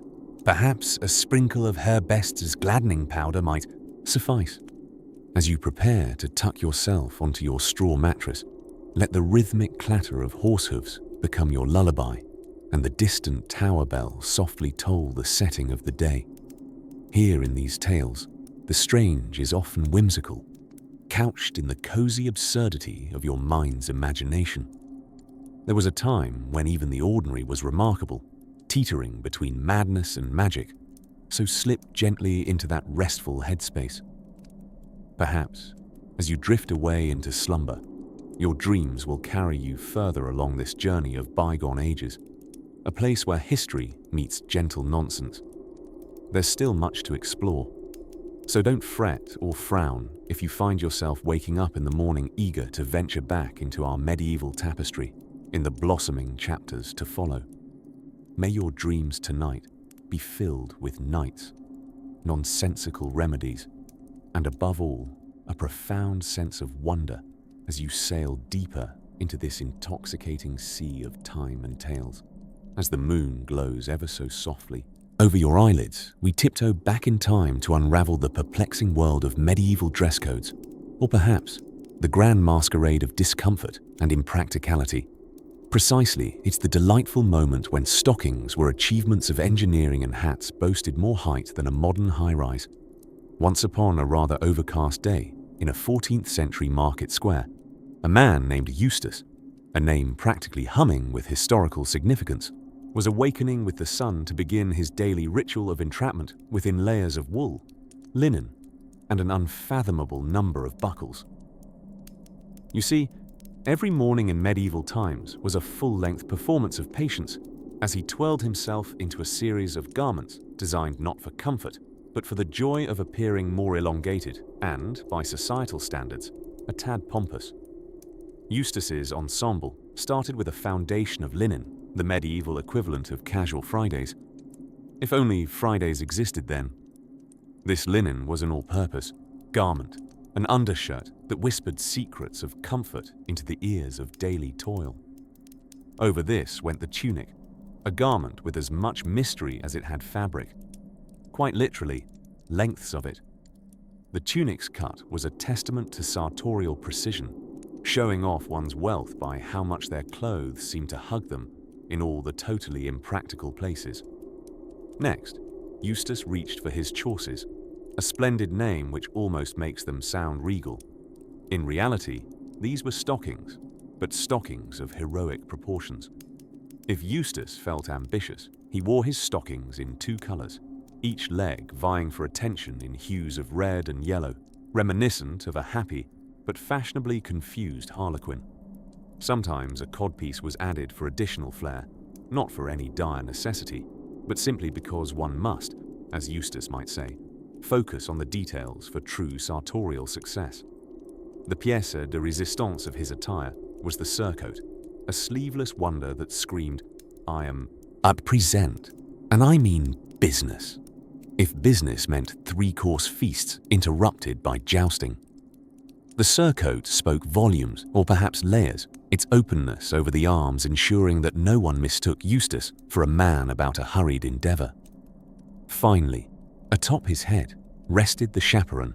Perhaps a sprinkle of Herr Best's gladdening powder might suffice. As you prepare to tuck yourself onto your straw mattress, let the rhythmic clatter of horse hooves become your lullaby, and the distant tower bell softly toll the setting of the day. Here in these tales, the strange is often whimsical, couched in the cozy absurdity of your mind's imagination. There was a time when even the ordinary was remarkable, teetering between madness and magic, so slip gently into that restful headspace. Perhaps, as you drift away into slumber, your dreams will carry you further along this journey of bygone ages, a place where history meets gentle nonsense. There's still much to explore, so don't fret or frown if you find yourself waking up in the morning eager to venture back into our medieval tapestry in the blossoming chapters to follow. May your dreams tonight be filled with nights, nonsensical remedies, and above all, a profound sense of wonder as you sail deeper into this intoxicating sea of time and tales. As the moon glows ever so softly over your eyelids, we tiptoe back in time to unravel the perplexing world of medieval dress codes, or perhaps the grand masquerade of discomfort and impracticality. Precisely, it's the delightful moment when stockings were achievements of engineering and hats boasted more height than a modern high-rise. Once upon a rather overcast day, in a 14th century market square, a man named Eustace, a name practically humming with historical significance, was awakening with the sun to begin his daily ritual of entrapment within layers of wool, linen, and an unfathomable number of buckles. You see, every morning in medieval times was a full-length performance of patience as he twirled himself into a series of garments designed not for comfort, but for the joy of appearing more elongated and, by societal standards, a tad pompous. Eustace's ensemble started with a foundation of linen, the medieval equivalent of casual Fridays. If only Fridays existed then. This linen was an all-purpose garment, an undershirt that whispered secrets of comfort into the ears of daily toil. Over this went the tunic, a garment with as much mystery as it had fabric. Quite literally, lengths of it. The tunic's cut was a testament to sartorial precision, showing off one's wealth by how much their clothes seemed to hug them in all the totally impractical places. Next, Eustace reached for his chausses, a splendid name which almost makes them sound regal. In reality, these were stockings, but stockings of heroic proportions. If Eustace felt ambitious, he wore his stockings in 2 colors, each leg vying for attention in hues of red and yellow, reminiscent of a happy but fashionably confused harlequin. Sometimes a codpiece was added for additional flair, not for any dire necessity, but simply because one must, as Eustace might say, focus on the details for true sartorial success. The pièce de résistance of his attire was the surcoat, a sleeveless wonder that screamed, "I am at present, and I mean business." If business meant 3-course feasts interrupted by jousting. The surcoat spoke volumes, or perhaps layers, its openness over the arms ensuring that no one mistook Eustace for a man about a hurried endeavor. Finally, atop his head rested the chaperon,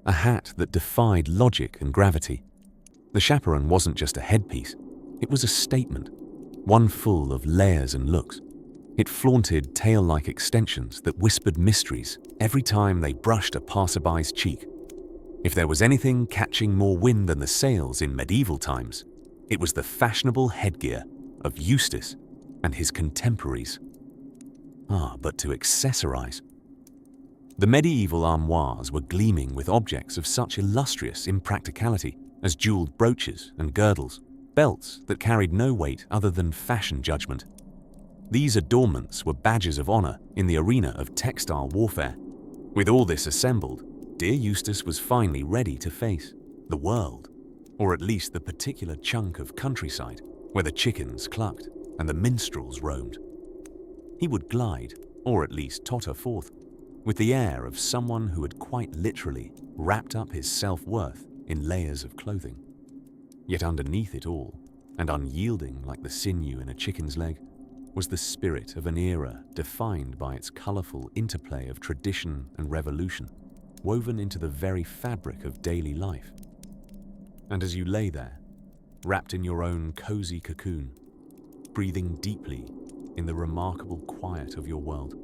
a hat that defied logic and gravity. The chaperon wasn't just a headpiece, it was a statement, one full of layers and looks. It flaunted tail-like extensions that whispered mysteries every time they brushed a passerby's cheek. If there was anything catching more wind than the sails in medieval times, it was the fashionable headgear of Eustace and his contemporaries. But to accessorize. The medieval armoires were gleaming with objects of such illustrious impracticality as jeweled brooches and girdles, belts that carried no weight other than fashion judgment. These adornments were badges of honor in the arena of textile warfare. With all this assembled, dear Eustace was finally ready to face the world, or at least the particular chunk of countryside where the chickens clucked and the minstrels roamed. He would glide, or at least totter forth, with the air of someone who had quite literally wrapped up his self-worth in layers of clothing. Yet underneath it all, and unyielding like the sinew in a chicken's leg, was the spirit of an era defined by its colorful interplay of tradition and revolution, woven into the very fabric of daily life. And as you lay there, wrapped in your own cozy cocoon, breathing deeply in the remarkable quiet of your world,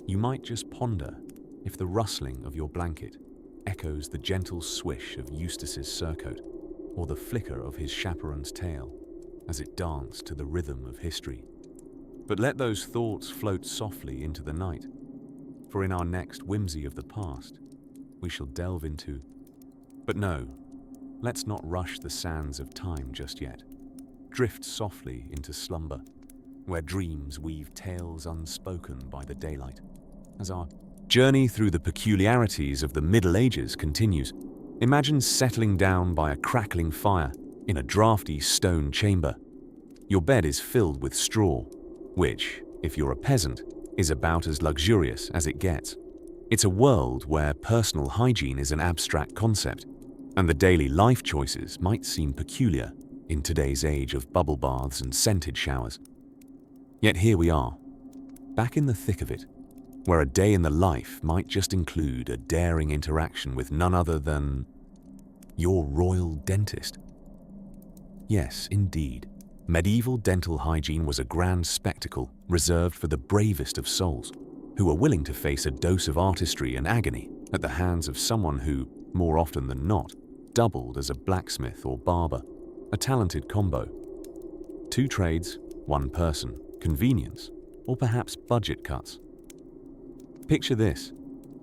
you might just ponder if the rustling of your blanket echoes the gentle swish of Eustace's surcoat or the flicker of his chaperon's tail as it danced to the rhythm of history. But let those thoughts float softly into the night, for in our next whimsy of the past, we shall delve into. But no, let's not rush the sands of time just yet. Drift softly into slumber, where dreams weave tales unspoken by the daylight. As our journey through the peculiarities of the Middle Ages continues, imagine settling down by a crackling fire in a drafty stone chamber. Your bed is filled with straw, which, if you're a peasant, is about as luxurious as it gets. It's a world where personal hygiene is an abstract concept, and the daily life choices might seem peculiar in today's age of bubble baths and scented showers. Yet here we are, back in the thick of it, where a day in the life might just include a daring interaction with none other than your royal dentist. Yes, indeed. Medieval dental hygiene was a grand spectacle reserved for the bravest of souls, who were willing to face a dose of artistry and agony at the hands of someone who, more often than not, doubled as a blacksmith or barber, a talented combo. 2 trades, 1 person, convenience, or perhaps budget cuts. Picture this.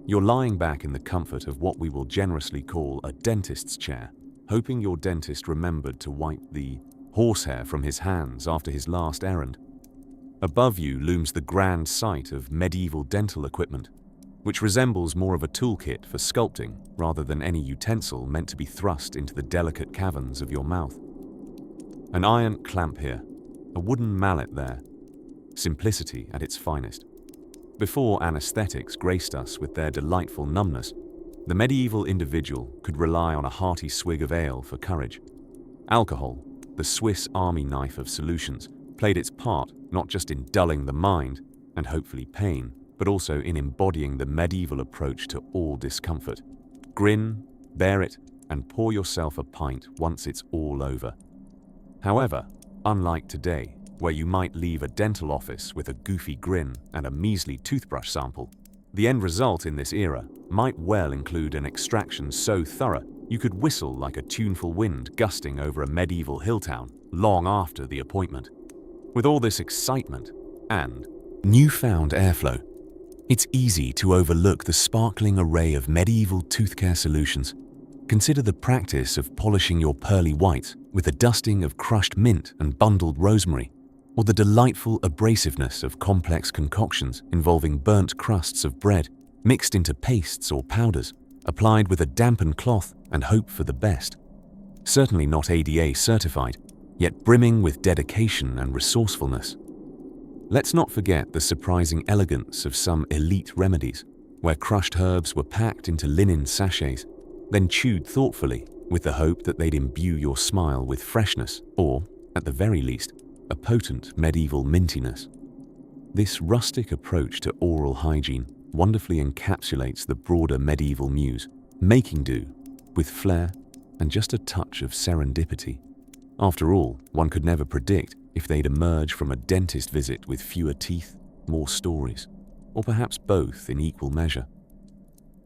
You're lying back in the comfort of what we will generously call a dentist's chair, hoping your dentist remembered to wipe the horsehair from his hands after his last errand. Above you looms the grand sight of medieval dental equipment, which resembles more of a toolkit for sculpting rather than any utensil meant to be thrust into the delicate caverns of your mouth. An iron clamp here, a wooden mallet there, simplicity at its finest. Before anesthetics graced us with their delightful numbness, the medieval individual could rely on a hearty swig of ale for courage. Alcohol, the Swiss army knife of solutions, played its part not just in dulling the mind and hopefully pain, but also in embodying the medieval approach to all discomfort. Grin, bear it, and pour yourself a pint once it's all over. However, unlike today, where you might leave a dental office with a goofy grin and a measly toothbrush sample, the end result in this era might well include an extraction so thorough you could whistle like a tuneful wind gusting over a medieval hill town long after the appointment. With all this excitement and newfound airflow, it's easy to overlook the sparkling array of medieval tooth care solutions. Consider the practice of polishing your pearly whites with a dusting of crushed mint and bundled rosemary, or the delightful abrasiveness of complex concoctions involving burnt crusts of bread mixed into pastes or powders, applied with a dampened cloth and hope for the best. Certainly not ADA certified, yet brimming with dedication and resourcefulness. Let's not forget the surprising elegance of some elite remedies, where crushed herbs were packed into linen sachets, then chewed thoughtfully with the hope that they'd imbue your smile with freshness or, at the very least, a potent medieval mintiness. This rustic approach to oral hygiene wonderfully encapsulates the broader medieval muse, making do with flair and just a touch of serendipity. After all, one could never predict if they'd emerge from a dentist visit with fewer teeth, more stories, or perhaps both in equal measure.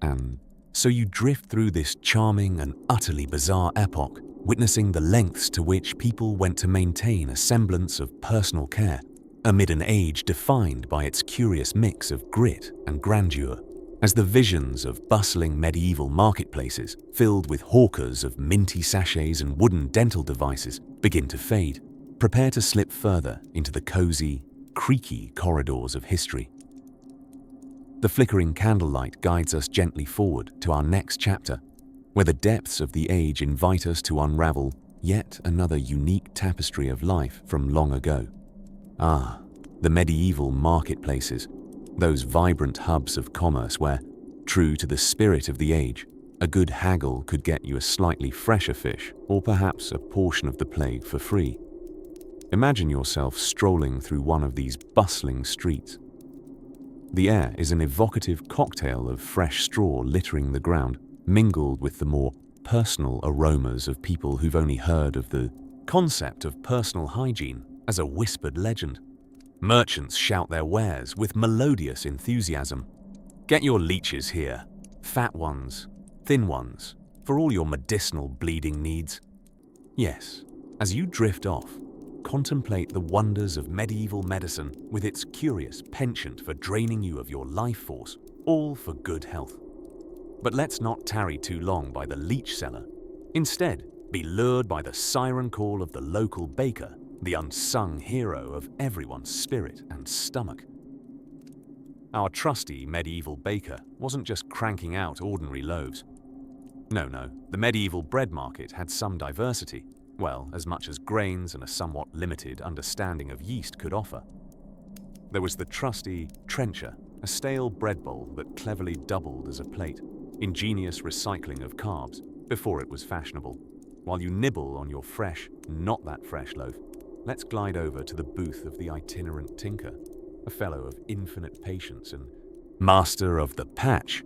And so you drift through this charming and utterly bizarre epoch, witnessing the lengths to which people went to maintain a semblance of personal care amid an age defined by its curious mix of grit and grandeur, as the visions of bustling medieval marketplaces filled with hawkers of minty sachets and wooden dental devices begin to fade. Prepare to slip further into the cozy, creaky corridors of history. The flickering candlelight guides us gently forward to our next chapter, where the depths of the age invite us to unravel yet another unique tapestry of life from long ago. Ah, the medieval marketplaces, those vibrant hubs of commerce where, true to the spirit of the age, a good haggle could get you a slightly fresher fish or perhaps a portion of the plate for free. Imagine yourself strolling through one of these bustling streets. The air is an evocative cocktail of fresh straw littering the ground, mingled with the more personal aromas of people who've only heard of the concept of personal hygiene as a whispered legend. Merchants shout their wares with melodious enthusiasm. Get your leeches here, fat ones, thin ones, for all your medicinal bleeding needs. Yes, as you drift off, contemplate the wonders of medieval medicine with its curious penchant for draining you of your life force, all for good health. But let's not tarry too long by the leech seller. Instead, be lured by the siren call of the local baker, the unsung hero of everyone's spirit and stomach. Our trusty medieval baker wasn't just cranking out ordinary loaves. No, the medieval bread market had some diversity. Well, as much as grains and a somewhat limited understanding of yeast could offer. There was the trusty trencher, a stale bread bowl that cleverly doubled as a plate, ingenious recycling of carbs before it was fashionable. While you nibble on your fresh, not that fresh loaf, let's glide over to the booth of the itinerant tinker, a fellow of infinite patience and master of the patch.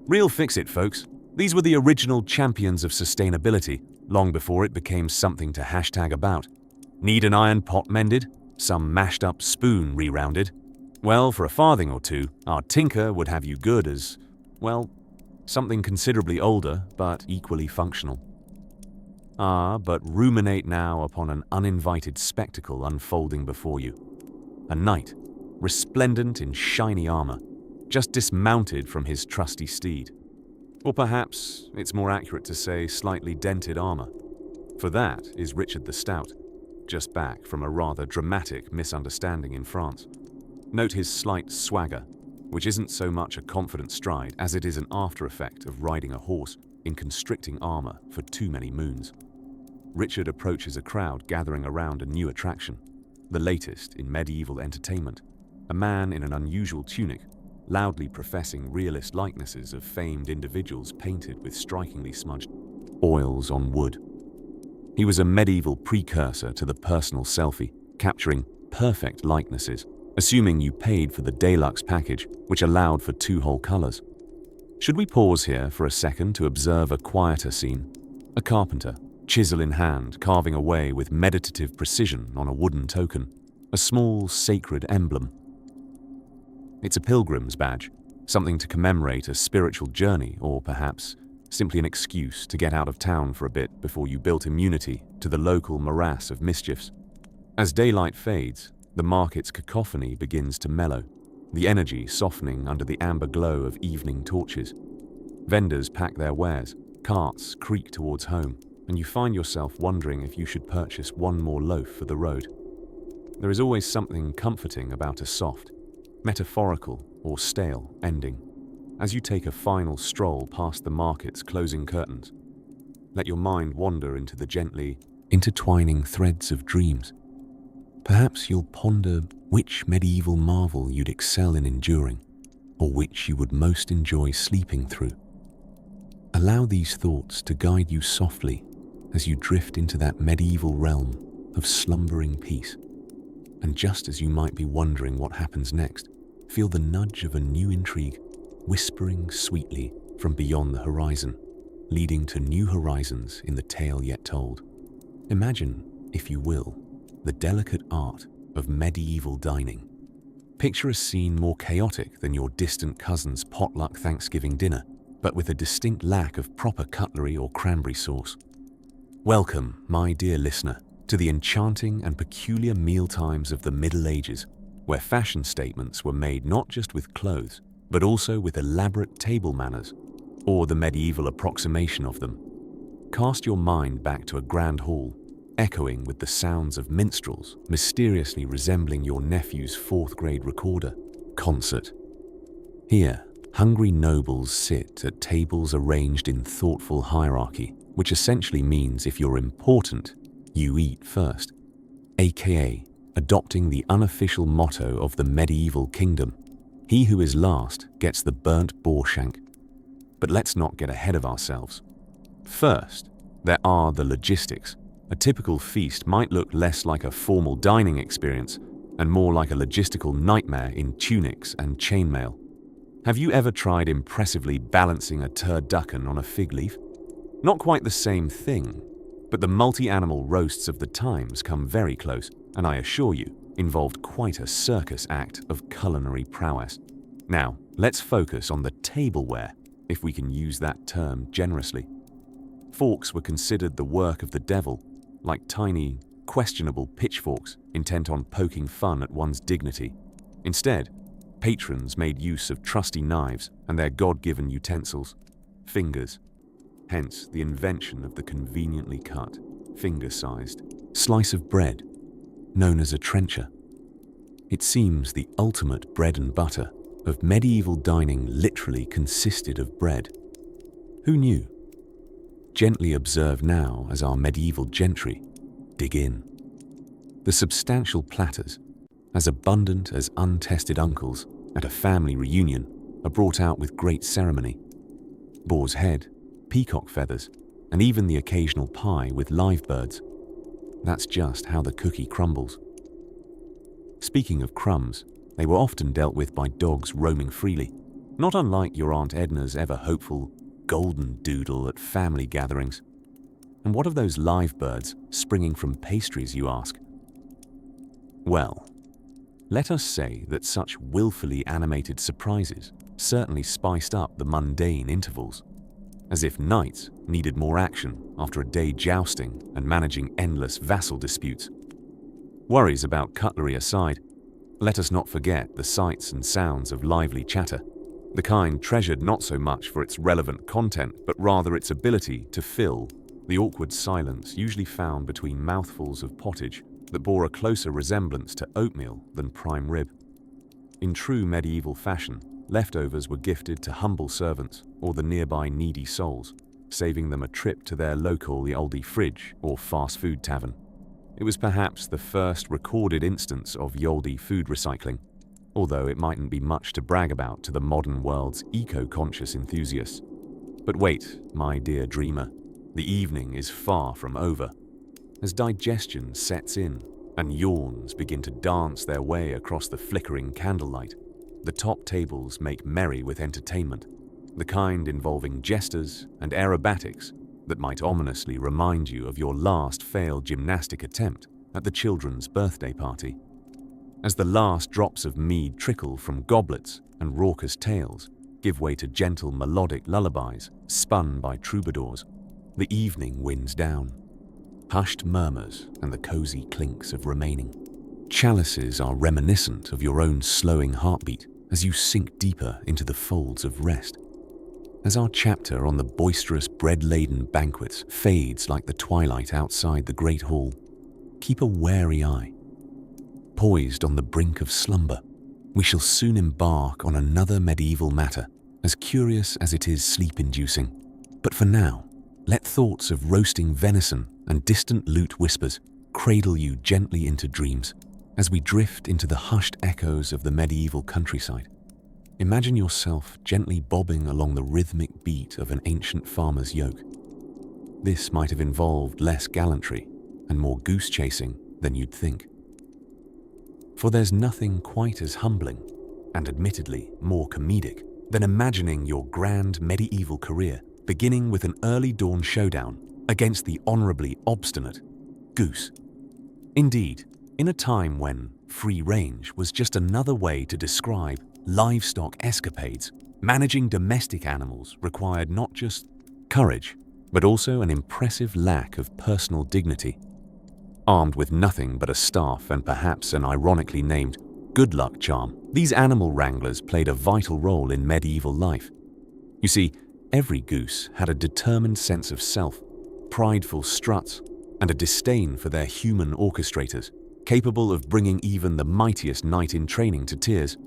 Real fix-it, folks. These were the original champions of sustainability, long before it became something to hashtag about. Need an iron pot mended? Some mashed up spoon re-rounded? Well, for a farthing or two, our tinker would have you good as, well, something considerably older but equally functional. Ah, but ruminate now upon an uninvited spectacle unfolding before you. A knight, resplendent in shiny armor, just dismounted from his trusty steed. Or perhaps it's more accurate to say slightly dented armor, for that is Richard the Stout, just back from a rather dramatic misunderstanding in France. Note his slight swagger, which isn't so much a confident stride as it is an after effect of riding a horse in constricting armor for too many moons. Richard approaches a crowd gathering around a new attraction, the latest in medieval entertainment, a man in an unusual tunic, loudly professing realist likenesses of famed individuals painted with strikingly smudged oils on wood. He was a medieval precursor to the personal selfie, capturing perfect likenesses, assuming you paid for the deluxe package, which allowed for 2 whole colors. Should we pause here for a second to observe a quieter scene? A carpenter, chisel in hand, carving away with meditative precision on a wooden token, a small sacred emblem. It's a pilgrim's badge, something to commemorate a spiritual journey, or perhaps simply an excuse to get out of town for a bit before you built immunity to the local morass of mischiefs. As daylight fades, the market's cacophony begins to mellow, the energy softening under the amber glow of evening torches. Vendors pack their wares, carts creak towards home, and you find yourself wondering if you should purchase one more loaf for the road. There is always something comforting about a soft, metaphorical or stale ending. As you take a final stroll past the market's closing curtains, let your mind wander into the gently intertwining threads of dreams. Perhaps you'll ponder which medieval marvel you'd excel in enduring, or which you would most enjoy sleeping through. Allow these thoughts to guide you softly as you drift into that medieval realm of slumbering peace. And just as you might be wondering what happens next, feel the nudge of a new intrigue whispering sweetly from beyond the horizon, leading to new horizons in the tale yet told. Imagine, if you will, the delicate art of medieval dining. Picture a scene more chaotic than your distant cousin's potluck Thanksgiving dinner, but with a distinct lack of proper cutlery or cranberry sauce. Welcome, my dear listener, to the enchanting and peculiar mealtimes of the Middle Ages, where fashion statements were made not just with clothes, but also with elaborate table manners, or the medieval approximation of them. Cast your mind back to a grand hall, echoing with the sounds of minstrels, mysteriously resembling your nephew's 4th grade recorder concert. Here, hungry nobles sit at tables arranged in thoughtful hierarchy, which essentially means if you're important, you eat first, aka adopting the unofficial motto of the medieval kingdom: he who is last gets the burnt boar shank. But let's not get ahead of ourselves. First, there are the logistics. A typical feast might look less like a formal dining experience and more like a logistical nightmare in tunics and chainmail. Have you ever tried impressively balancing a turducken on a fig leaf? Not quite the same thing, but the multi-animal roasts of the times come very close, and I assure you, involved quite a circus act of culinary prowess. Now, let's focus on the tableware, if we can use that term generously. Forks were considered the work of the devil, like tiny, questionable pitchforks intent on poking fun at one's dignity. Instead, patrons made use of trusty knives and their God-given utensils, fingers. Hence the invention of the conveniently cut, finger-sized slice of bread, known as a trencher. It seems the ultimate bread and butter of medieval dining literally consisted of bread. Who knew? Gently observe now as our medieval gentry dig in. The substantial platters, as abundant as untested uncles at a family reunion, are brought out with great ceremony. Boar's head, peacock feathers, and even the occasional pie with live birds. That's just how the cookie crumbles. Speaking of crumbs, they were often dealt with by dogs roaming freely, not unlike your Aunt Edna's ever-hopeful golden doodle at family gatherings. And what of those live birds springing from pastries, you ask? Well, let us say that such willfully animated surprises certainly spiced up the mundane intervals, as if knights needed more action after a day jousting and managing endless vassal disputes. Worries about cutlery aside, let us not forget the sights and sounds of lively chatter, the kind treasured not so much for its relevant content, but rather its ability to fill the awkward silence usually found between mouthfuls of pottage that bore a closer resemblance to oatmeal than prime rib. In true medieval fashion, leftovers were gifted to humble servants or the nearby needy souls, saving them a trip to their local oldie fridge or fast food tavern. It was perhaps the first recorded instance of Yoldi food recycling. although it mightn't be much to brag about to the modern world's eco-conscious enthusiasts. But wait, my dear dreamer, the evening is far from over. As digestion sets in and yawns begin to dance their way across the flickering candlelight, the top tables make merry with entertainment, the kind involving jesters and aerobatics that might ominously remind you of your last failed gymnastic attempt at the children's birthday party. As the last drops of mead trickle from goblets and raucous tales give way to gentle melodic lullabies spun by troubadours, the evening winds down. Hushed murmurs and the cozy clinks of remaining chalices are reminiscent of your own slowing heartbeat as you sink deeper into the folds of rest. As our chapter on the boisterous bread-laden banquets fades like the twilight outside the great hall, keep a wary eye. Poised on the brink of slumber, we shall soon embark on another medieval matter, as curious as it is sleep-inducing. But for now, let thoughts of roasting venison and distant lute whispers cradle you gently into dreams as we drift into the hushed echoes of the medieval countryside. Imagine yourself gently bobbing along the rhythmic beat of an ancient farmer's yoke. This might have involved less gallantry and more goose chasing than you'd think. For there's nothing quite as humbling, and admittedly more comedic, than imagining your grand medieval career beginning with an early dawn showdown against the honorably obstinate goose. Indeed, in a time when free range was just another way to describe livestock escapades, managing domestic animals required not just courage, but also an impressive lack of personal dignity. Armed with nothing but a staff and perhaps an ironically named good luck charm, these animal wranglers played a vital role in medieval life. You see, every goose had a determined sense of self, prideful struts, and a disdain for their human orchestrators, capable of bringing even the mightiest knight in training to tears,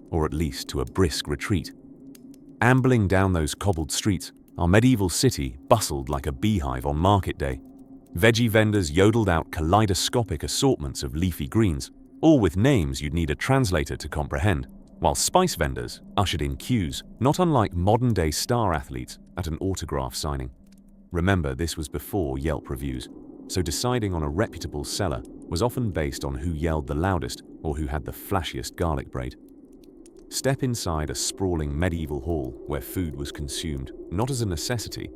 or at least to a brisk retreat. Ambling down those cobbled streets, our medieval city bustled like a beehive on market day. Veggie vendors yodeled out kaleidoscopic assortments of leafy greens, all with names you'd need a translator to comprehend, while spice vendors ushered in queues, not unlike modern-day star athletes at an autograph signing. Remember, this was before Yelp reviews, so deciding on a reputable seller was often based on who yelled the loudest or who had the flashiest garlic braid. Step inside a sprawling medieval hall where food was consumed not as a necessity,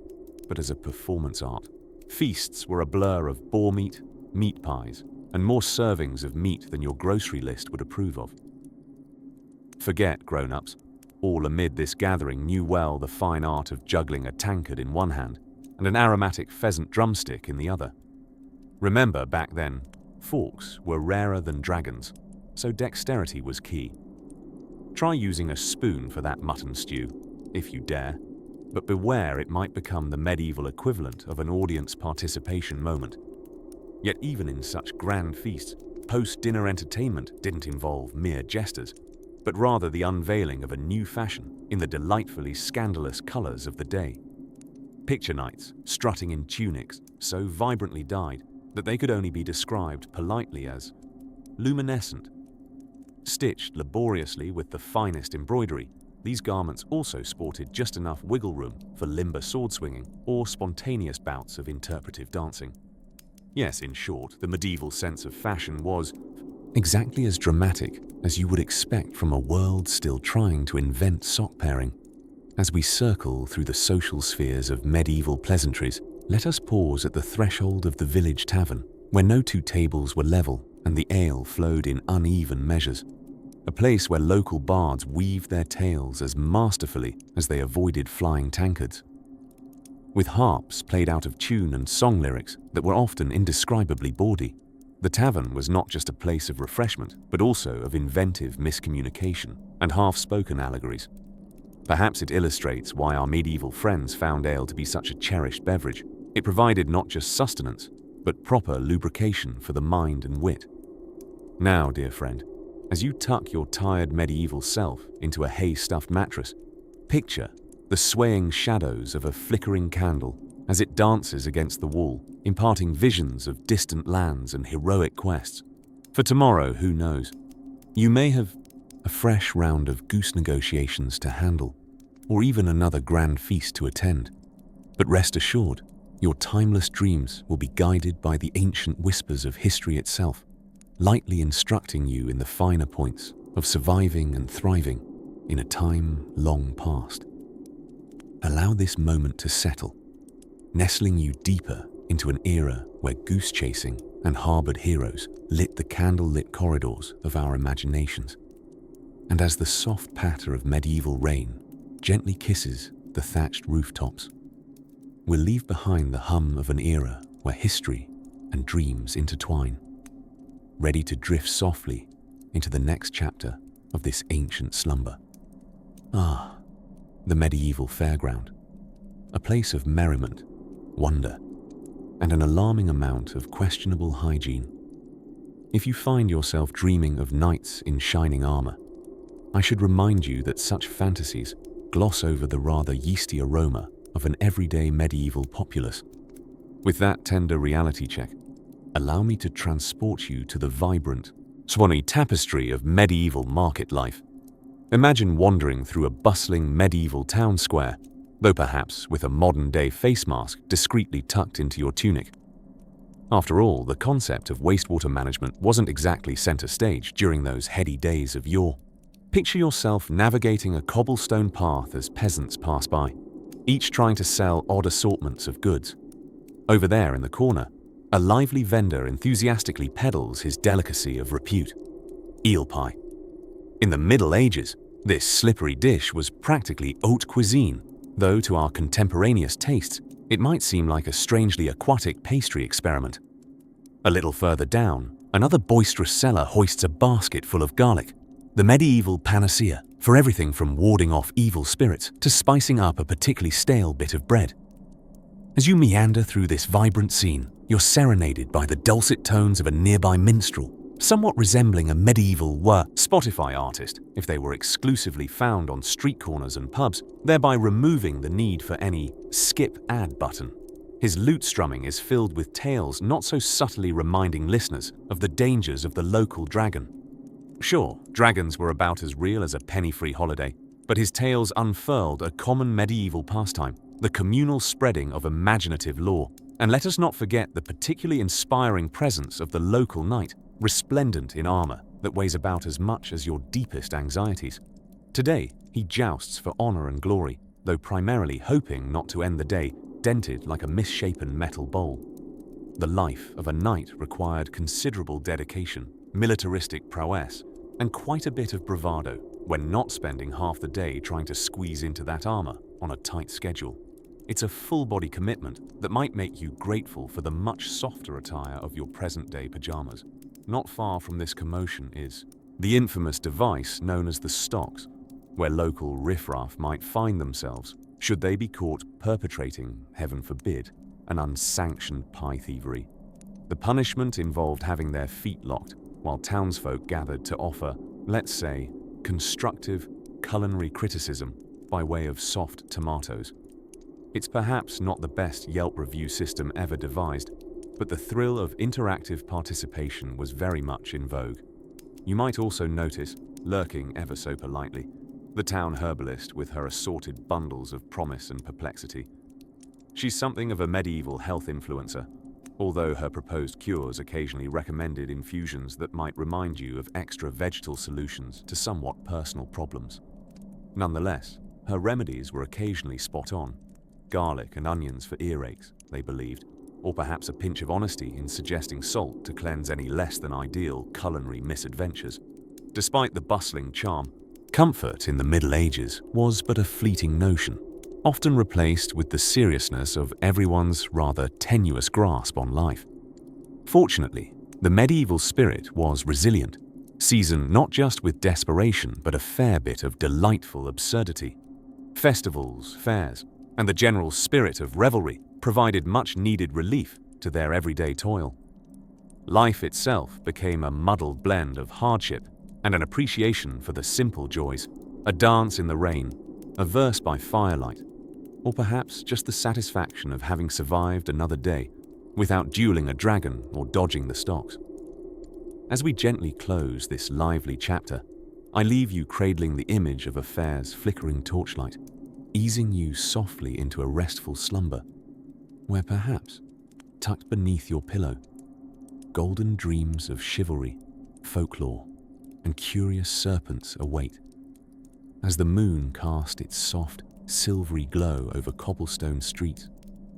but as a performance art. Feasts were a blur of boar meat, meat pies, and more servings of meat than your grocery list would approve of. Forget grown-ups. All amid this gathering knew well the fine art of juggling a tankard in one hand and an aromatic pheasant drumstick in the other. Remember, back then, forks were rarer than dragons, so dexterity was key. Try using a spoon for that mutton stew, if you dare, but beware it might become the medieval equivalent of an audience participation moment. Yet even in such grand feasts, post-dinner entertainment didn't involve mere jesters, but rather the unveiling of a new fashion in the delightfully scandalous colors of the day. Picture knights strutting in tunics so vibrantly dyed that they could only be described politely as luminescent. Stitched laboriously with the finest embroidery, these garments also sported just enough wiggle room for limber sword swinging or spontaneous bouts of interpretive dancing. Yes, in short, the medieval sense of fashion was exactly as dramatic as you would expect from a world still trying to invent sock pairing. As we circle through the social spheres of medieval pleasantries, let us pause at the threshold of the village tavern, where no two tables were level and the ale flowed in uneven measures. A place where local bards weaved their tales as masterfully as they avoided flying tankards. With harps played out of tune and song lyrics that were often indescribably bawdy, the tavern was not just a place of refreshment, but also of inventive miscommunication and half-spoken allegories. Perhaps it illustrates why our medieval friends found ale to be such a cherished beverage. It provided not just sustenance, but proper lubrication for the mind and wit. Now, dear friend, as you tuck your tired medieval self into a hay-stuffed mattress, picture the swaying shadows of a flickering candle as it dances against the wall, imparting visions of distant lands and heroic quests. For tomorrow, who knows? You may have a fresh round of goose negotiations to handle, or even another grand feast to attend. But rest assured, your timeless dreams will be guided by the ancient whispers of history itself, lightly instructing you in the finer points of surviving and thriving in a time long past. Allow this moment to settle, nestling you deeper into an era where goose chasing and harbored heroes lit the candle-lit corridors of our imaginations. And as the soft patter of medieval rain gently kisses the thatched rooftops, we'll leave behind the hum of an era where history and dreams intertwine, ready to drift softly into the next chapter of this ancient slumber. Ah, the medieval fairground, a place of merriment, wonder, and an alarming amount of questionable hygiene. If you find yourself dreaming of knights in shining armor, I should remind you that such fantasies gloss over the rather yeasty aroma of an everyday medieval populace. With that tender reality check, allow me to transport you to the vibrant, swanny tapestry of medieval market life. Imagine wandering through a bustling medieval town square, though perhaps with a modern-day face mask discreetly tucked into your tunic. After all, the concept of wastewater management wasn't exactly center stage during those heady days of yore. Picture yourself navigating a cobblestone path as peasants pass by, each trying to sell odd assortments of goods. Over there in the corner, a lively vendor enthusiastically peddles his delicacy of repute, eel pie. In the Middle Ages, this slippery dish was practically haute cuisine, though to our contemporaneous tastes, it might seem like a strangely aquatic pastry experiment. A little further down, another boisterous seller hoists a basket full of garlic, the medieval panacea for everything from warding off evil spirits to spicing up a particularly stale bit of bread. As you meander through this vibrant scene, you're serenaded by the dulcet tones of a nearby minstrel, somewhat resembling a medieval Spotify artist if they were exclusively found on street corners and pubs, thereby removing the need for any skip ad button. His lute strumming is filled with tales not so subtly reminding listeners of the dangers of the local dragon. Sure, dragons were about as real as a penny-free holiday, but his tales unfurled a common medieval pastime, the communal spreading of imaginative lore. And let us not forget the particularly inspiring presence of the local knight, resplendent in armor that weighs about as much as your deepest anxieties. Today, he jousts for honor and glory, though primarily hoping not to end the day dented like a misshapen metal bowl. The life of a knight required considerable dedication, militaristic prowess, and quite a bit of bravado when not spending half the day trying to squeeze into that armor on a tight schedule. It's a full-body commitment that might make you grateful for the much softer attire of your present-day pajamas. Not far from this commotion is the infamous device known as the stocks, where local riffraff might find themselves should they be caught perpetrating, heaven forbid, an unsanctioned pie thievery. The punishment involved having their feet locked while townsfolk gathered to offer, let's say, constructive culinary criticism by way of soft tomatoes. It's perhaps not the best Yelp review system ever devised, but the thrill of interactive participation was very much in vogue. You might also notice, lurking ever so politely, the town herbalist with her assorted bundles of promise and perplexity. She's something of a medieval health influencer, although her proposed cures occasionally recommended infusions that might remind you of extra vegetal solutions to somewhat personal problems. Nonetheless, her remedies were occasionally spot on. Garlic and onions for earaches, they believed, or perhaps a pinch of honesty in suggesting salt to cleanse any less than ideal culinary misadventures. Despite the bustling charm, comfort in the Middle Ages was but a fleeting notion, often replaced with the seriousness of everyone's rather tenuous grasp on life. Fortunately, the medieval spirit was resilient, seasoned not just with desperation but a fair bit of delightful absurdity. Festivals, fairs, and the general spirit of revelry provided much-needed relief to their everyday toil. Life itself became a muddled blend of hardship and an appreciation for the simple joys, a dance in the rain, a verse by firelight, or perhaps just the satisfaction of having survived another day without dueling a dragon or dodging the stocks. As we gently close this lively chapter, I leave you cradling the image of a fair's flickering torchlight, easing you softly into a restful slumber, where perhaps, tucked beneath your pillow, golden dreams of chivalry, folklore, and curious serpents await. As the moon cast its soft, silvery glow over cobblestone streets,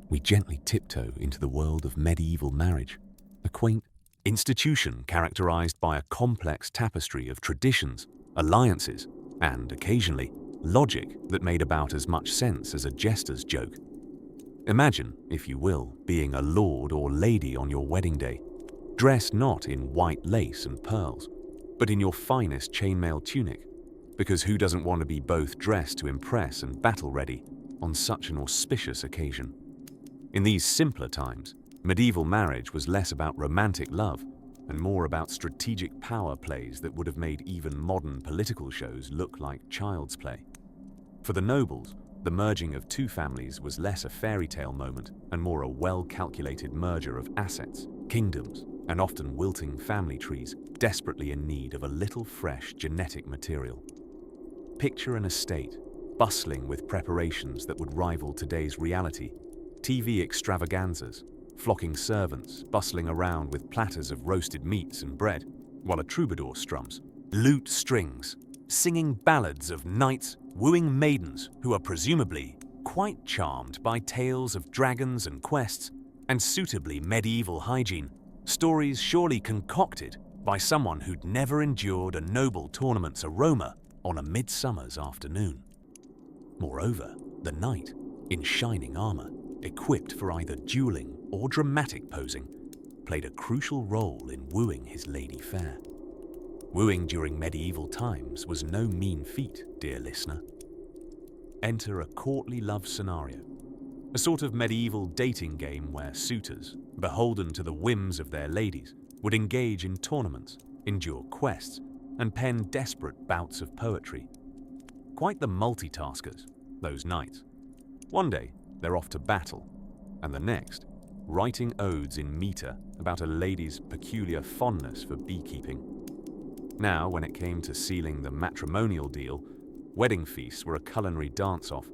we gently tiptoe into the world of medieval marriage, a quaint institution characterized by a complex tapestry of traditions, alliances, and, occasionally, logic that made about as much sense as a jester's joke. Imagine, if you will, being a lord or lady on your wedding day, dressed not in white lace and pearls, but in your finest chainmail tunic, because who doesn't want to be both dressed to impress and battle-ready on such an auspicious occasion? In these simpler times, medieval marriage was less about romantic love and more about strategic power plays that would have made even modern political shows look like child's play. For the nobles, the merging of two families was less a fairy tale moment and more a well-calculated merger of assets, kingdoms, and often wilting family trees desperately in need of a little fresh genetic material. Picture an estate bustling with preparations that would rival today's reality, TV extravaganzas, flocking servants bustling around with platters of roasted meats and bread, while a troubadour strums, lute strings, singing ballads of knights wooing maidens who are presumably quite charmed by tales of dragons and quests and suitably medieval hygiene, stories surely concocted by someone who'd never endured a noble tournament's aroma on a midsummer's afternoon. Moreover, the knight, in shining armor, equipped for either dueling or dramatic posing, played a crucial role in wooing his lady fair. Wooing during medieval times was no mean feat, dear listener. Enter a courtly love scenario, a sort of medieval dating game where suitors, beholden to the whims of their ladies, would engage in tournaments, endure quests, and pen desperate bouts of poetry. Quite the multitaskers, those knights. One day, they're off to battle, and the next, writing odes in meter about a lady's peculiar fondness for beekeeping. Now, when it came to sealing the matrimonial deal, wedding feasts were a culinary dance-off,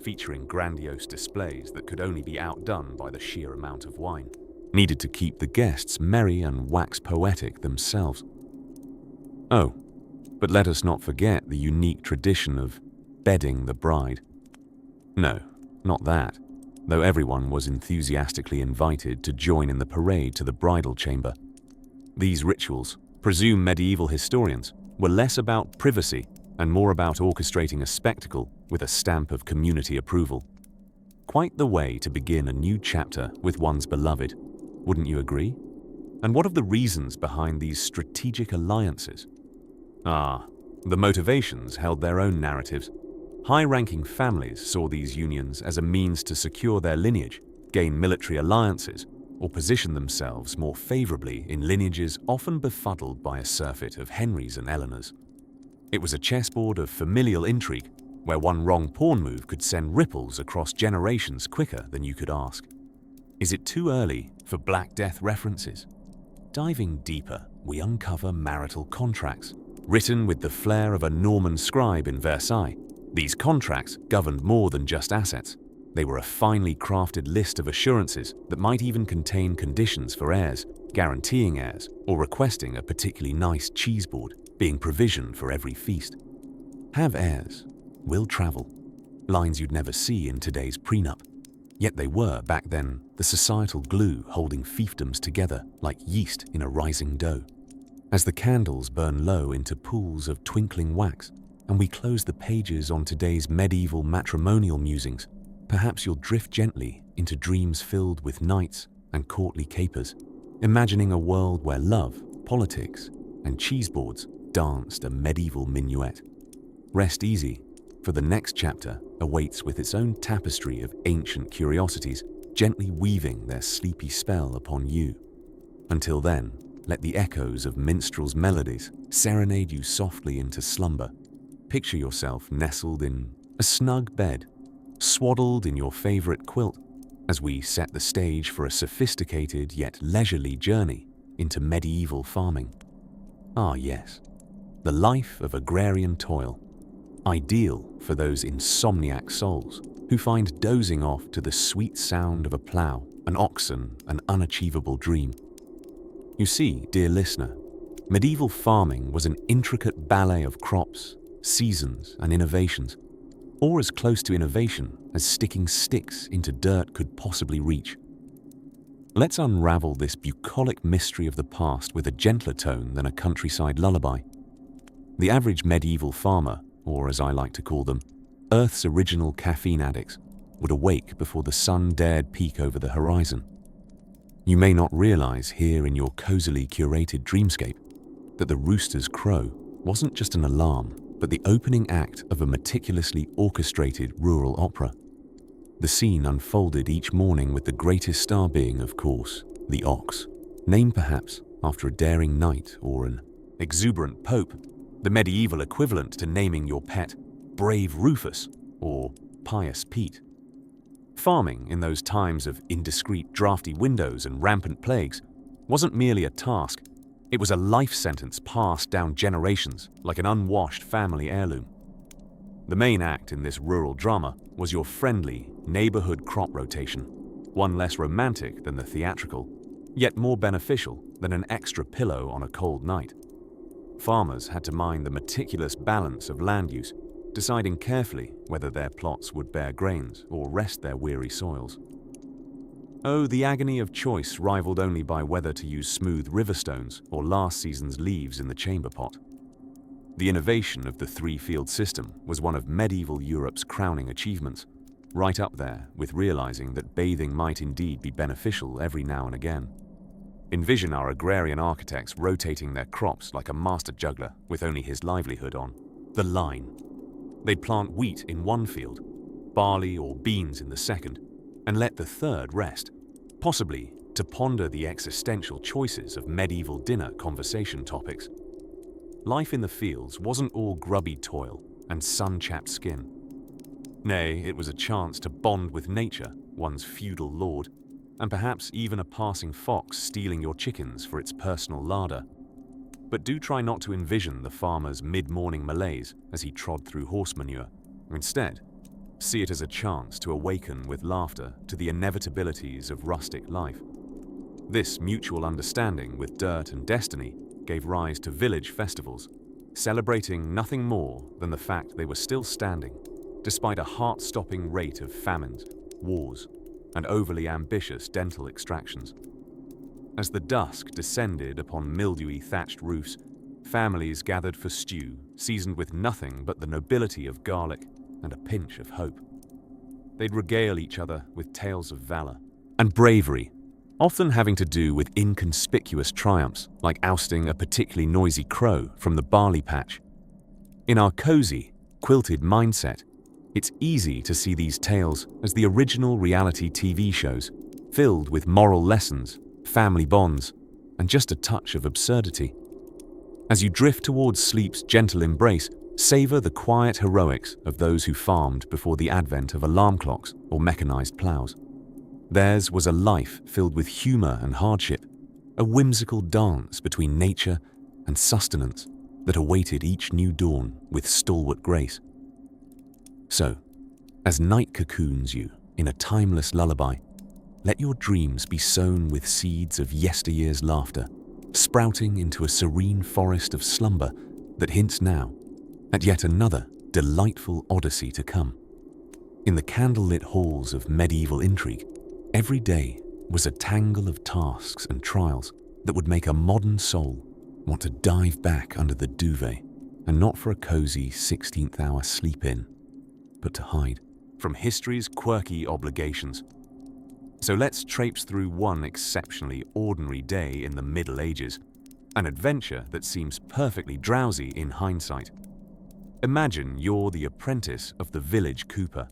featuring grandiose displays that could only be outdone by the sheer amount of wine needed to keep the guests merry and wax poetic themselves. Oh, but let us not forget the unique tradition of bedding the bride. No, not that, though everyone was enthusiastically invited to join in the parade to the bridal chamber. These rituals, presume medieval historians, were less about privacy and more about orchestrating a spectacle with a stamp of community approval. Quite the way to begin a new chapter with one's beloved, wouldn't you agree? And what of the reasons behind these strategic alliances? The motivations held their own narratives. High-ranking families saw these unions as a means to secure their lineage, gain military alliances, or position themselves more favorably in lineages often befuddled by a surfeit of Henrys and Eleanors. It was a chessboard of familial intrigue, where one wrong pawn move could send ripples across generations quicker than you could ask. Is it too early for Black Death references? Diving deeper, we uncover marital contracts, written with the flair of a Norman scribe in Versailles. These contracts governed more than just assets. They were a finely crafted list of assurances that might even contain conditions for heirs, guaranteeing heirs, or requesting a particularly nice cheese board being provisioned for every feast. Have heirs, will travel. Lines you'd never see in today's prenup. Yet they were, back then, the societal glue holding fiefdoms together like yeast in a rising dough. As the candles burn low into pools of twinkling wax, and we close the pages on today's medieval matrimonial musings, perhaps you'll drift gently into dreams filled with knights and courtly capers, imagining a world where love, politics, and cheeseboards danced a medieval minuet. Rest easy, for the next chapter awaits with its own tapestry of ancient curiosities, gently weaving their sleepy spell upon you. Until then, let the echoes of minstrels' melodies serenade you softly into slumber. Picture yourself nestled in a snug bed, swaddled in your favorite quilt, as we set the stage for a sophisticated yet leisurely journey into medieval farming. Ah yes, the life of agrarian toil, ideal for those insomniac souls who find dozing off to the sweet sound of a plough and oxen an unachievable dream. You see, dear listener, medieval farming was an intricate ballet of crops, seasons, and innovations, or as close to innovation as sticking sticks into dirt could possibly reach. Let's unravel this bucolic mystery of the past with a gentler tone than a countryside lullaby. The average medieval farmer, or as I like to call them, Earth's original caffeine addicts, would awake before the sun dared peek over the horizon. You may not realize here in your cozily curated dreamscape that the rooster's crow wasn't just an alarm, but the opening act of a meticulously orchestrated rural opera. The scene unfolded each morning with the greatest star being, of course, the ox, named perhaps after a daring knight or an exuberant pope, the medieval equivalent to naming your pet Brave Rufus or Pious Pete. Farming in those times of indiscreet, drafty windows and rampant plagues wasn't merely a task, it was a life sentence passed down generations like an unwashed family heirloom. The main act in this rural drama was your friendly neighborhood crop rotation, one less romantic than the theatrical, yet more beneficial than an extra pillow on a cold night. Farmers had to mind the meticulous balance of land use, deciding carefully whether their plots would bear grains or rest their weary soils. Oh, the agony of choice rivaled only by whether to use smooth river stones or last season's leaves in the chamber pot. The innovation of the three-field system was one of medieval Europe's crowning achievements, right up there with realizing that bathing might indeed be beneficial every now and again. Envision our agrarian architects rotating their crops like a master juggler with only his livelihood on the line. They'd plant wheat in one field, barley or beans in the second, and let the third rest, possibly to ponder the existential choices of medieval dinner conversation topics. Life in the fields wasn't all grubby toil and sun-chapped skin. Nay, it was a chance to bond with nature, one's feudal lord, and perhaps even a passing fox stealing your chickens for its personal larder. But do try not to envision the farmer's mid-morning malaise as he trod through horse manure. Instead, see it as a chance to awaken with laughter to the inevitabilities of rustic life. This mutual understanding with dirt and destiny gave rise to village festivals, celebrating nothing more than the fact they were still standing, despite a heart-stopping rate of famines, wars, and overly ambitious dental extractions. As the dusk descended upon mildewy thatched roofs, families gathered for stew, seasoned with nothing but the nobility of garlic and a pinch of hope. They'd regale each other with tales of valor and bravery, often having to do with inconspicuous triumphs like ousting a particularly noisy crow from the barley patch. In our cozy, quilted mindset, it's easy to see these tales as the original reality TV shows, filled with moral lessons, family bonds, and just a touch of absurdity. As you drift towards sleep's gentle embrace, savor the quiet heroics of those who farmed before the advent of alarm clocks or mechanized plows. Theirs was a life filled with humor and hardship, a whimsical dance between nature and sustenance that awaited each new dawn with stalwart grace. So, as night cocoons you in a timeless lullaby, let your dreams be sown with seeds of yesteryear's laughter, sprouting into a serene forest of slumber that hints now at yet another delightful odyssey to come. In the candlelit halls of medieval intrigue, every day was a tangle of tasks and trials that would make a modern soul want to dive back under the duvet, and not for a cozy 16th hour sleep-in, but to hide from history's quirky obligations. So let's traipse through one exceptionally ordinary day in the Middle Ages, an adventure that seems perfectly drowsy in hindsight. Imagine you're the apprentice of the village cooper.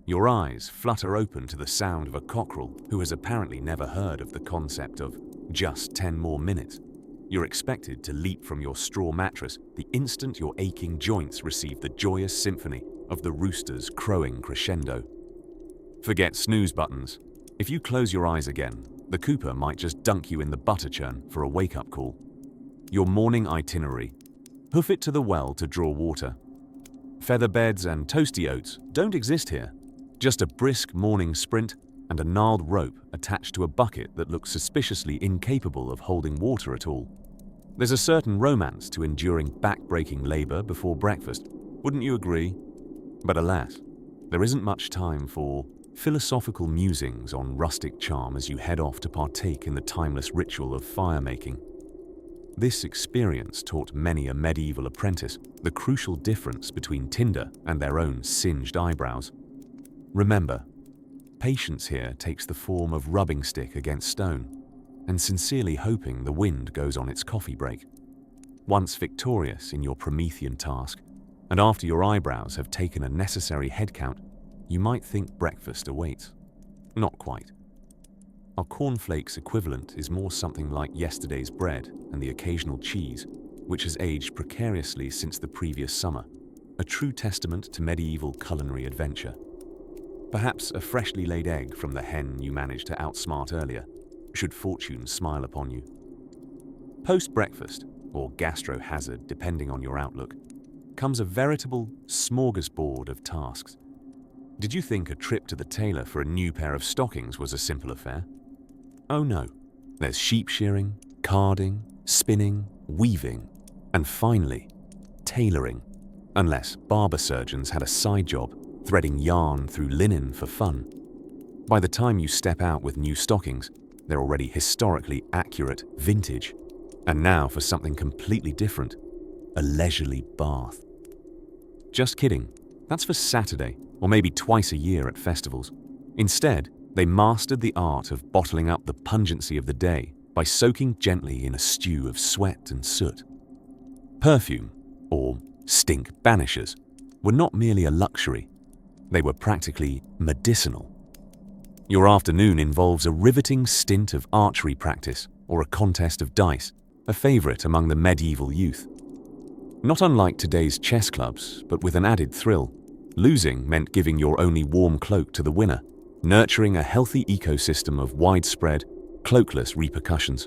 Your eyes flutter open to the sound of a cockerel who has apparently never heard of the concept of just 10 more minutes. You're expected to leap from your straw mattress the instant your aching joints receive the joyous symphony of the rooster's crowing crescendo. Forget snooze buttons. If you close your eyes again, the cooper might just dunk you in the butter churn for a wake-up call. Your morning itinerary: hoof it to the well to draw water. Feather beds and toasty oats don't exist here, just a brisk morning sprint and a gnarled rope attached to a bucket that looks suspiciously incapable of holding water at all. There's a certain romance to enduring back-breaking labor before breakfast, wouldn't you agree? But alas, there isn't much time for philosophical musings on rustic charm as you head off to partake in the timeless ritual of fire-making. This experience taught many a medieval apprentice the crucial difference between tinder and their own singed eyebrows. Remember, patience here takes the form of rubbing stick against stone and sincerely hoping the wind goes on its coffee break. Once victorious in your Promethean task, and after your eyebrows have taken a necessary head count, you might think breakfast awaits. Not quite. Our cornflakes equivalent is more something like yesterday's bread and the occasional cheese, which has aged precariously since the previous summer, a true testament to medieval culinary adventure. Perhaps a freshly laid egg from the hen you managed to outsmart earlier, should fortune smile upon you. Post-breakfast, or gastro-hazard depending on your outlook, comes a veritable smorgasbord of tasks. Did you think a trip to the tailor for a new pair of stockings was a simple affair? Oh no, there's sheep shearing, carding, spinning, weaving, and finally, tailoring, unless barber surgeons had a side job threading yarn through linen for fun. By the time you step out with new stockings, they're already historically accurate vintage. And now for something completely different, a leisurely bath. Just kidding, that's for Saturday, or maybe twice a year at festivals. Instead, they mastered the art of bottling up the pungency of the day by soaking gently in a stew of sweat and soot. Perfume, or stink banishers, were not merely a luxury, they were practically medicinal. Your afternoon involves a riveting stint of archery practice or a contest of dice, a favorite among the medieval youth. Not unlike today's chess clubs, but with an added thrill, losing meant giving your only warm cloak to the winner, nurturing a healthy ecosystem of widespread, cloakless repercussions.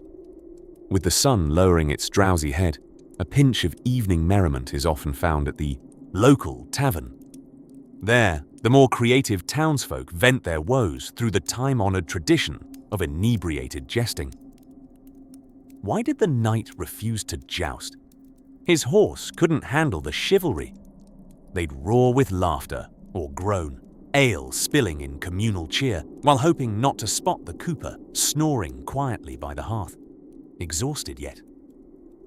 With the sun lowering its drowsy head, a pinch of evening merriment is often found at the local tavern. There, the more creative townsfolk vent their woes through the time-honored tradition of inebriated jesting. Why did the knight refuse to joust? His horse couldn't handle the chivalry. They'd roar with laughter or groan, ale spilling in communal cheer, while hoping not to spot the cooper snoring quietly by the hearth. Exhausted yet.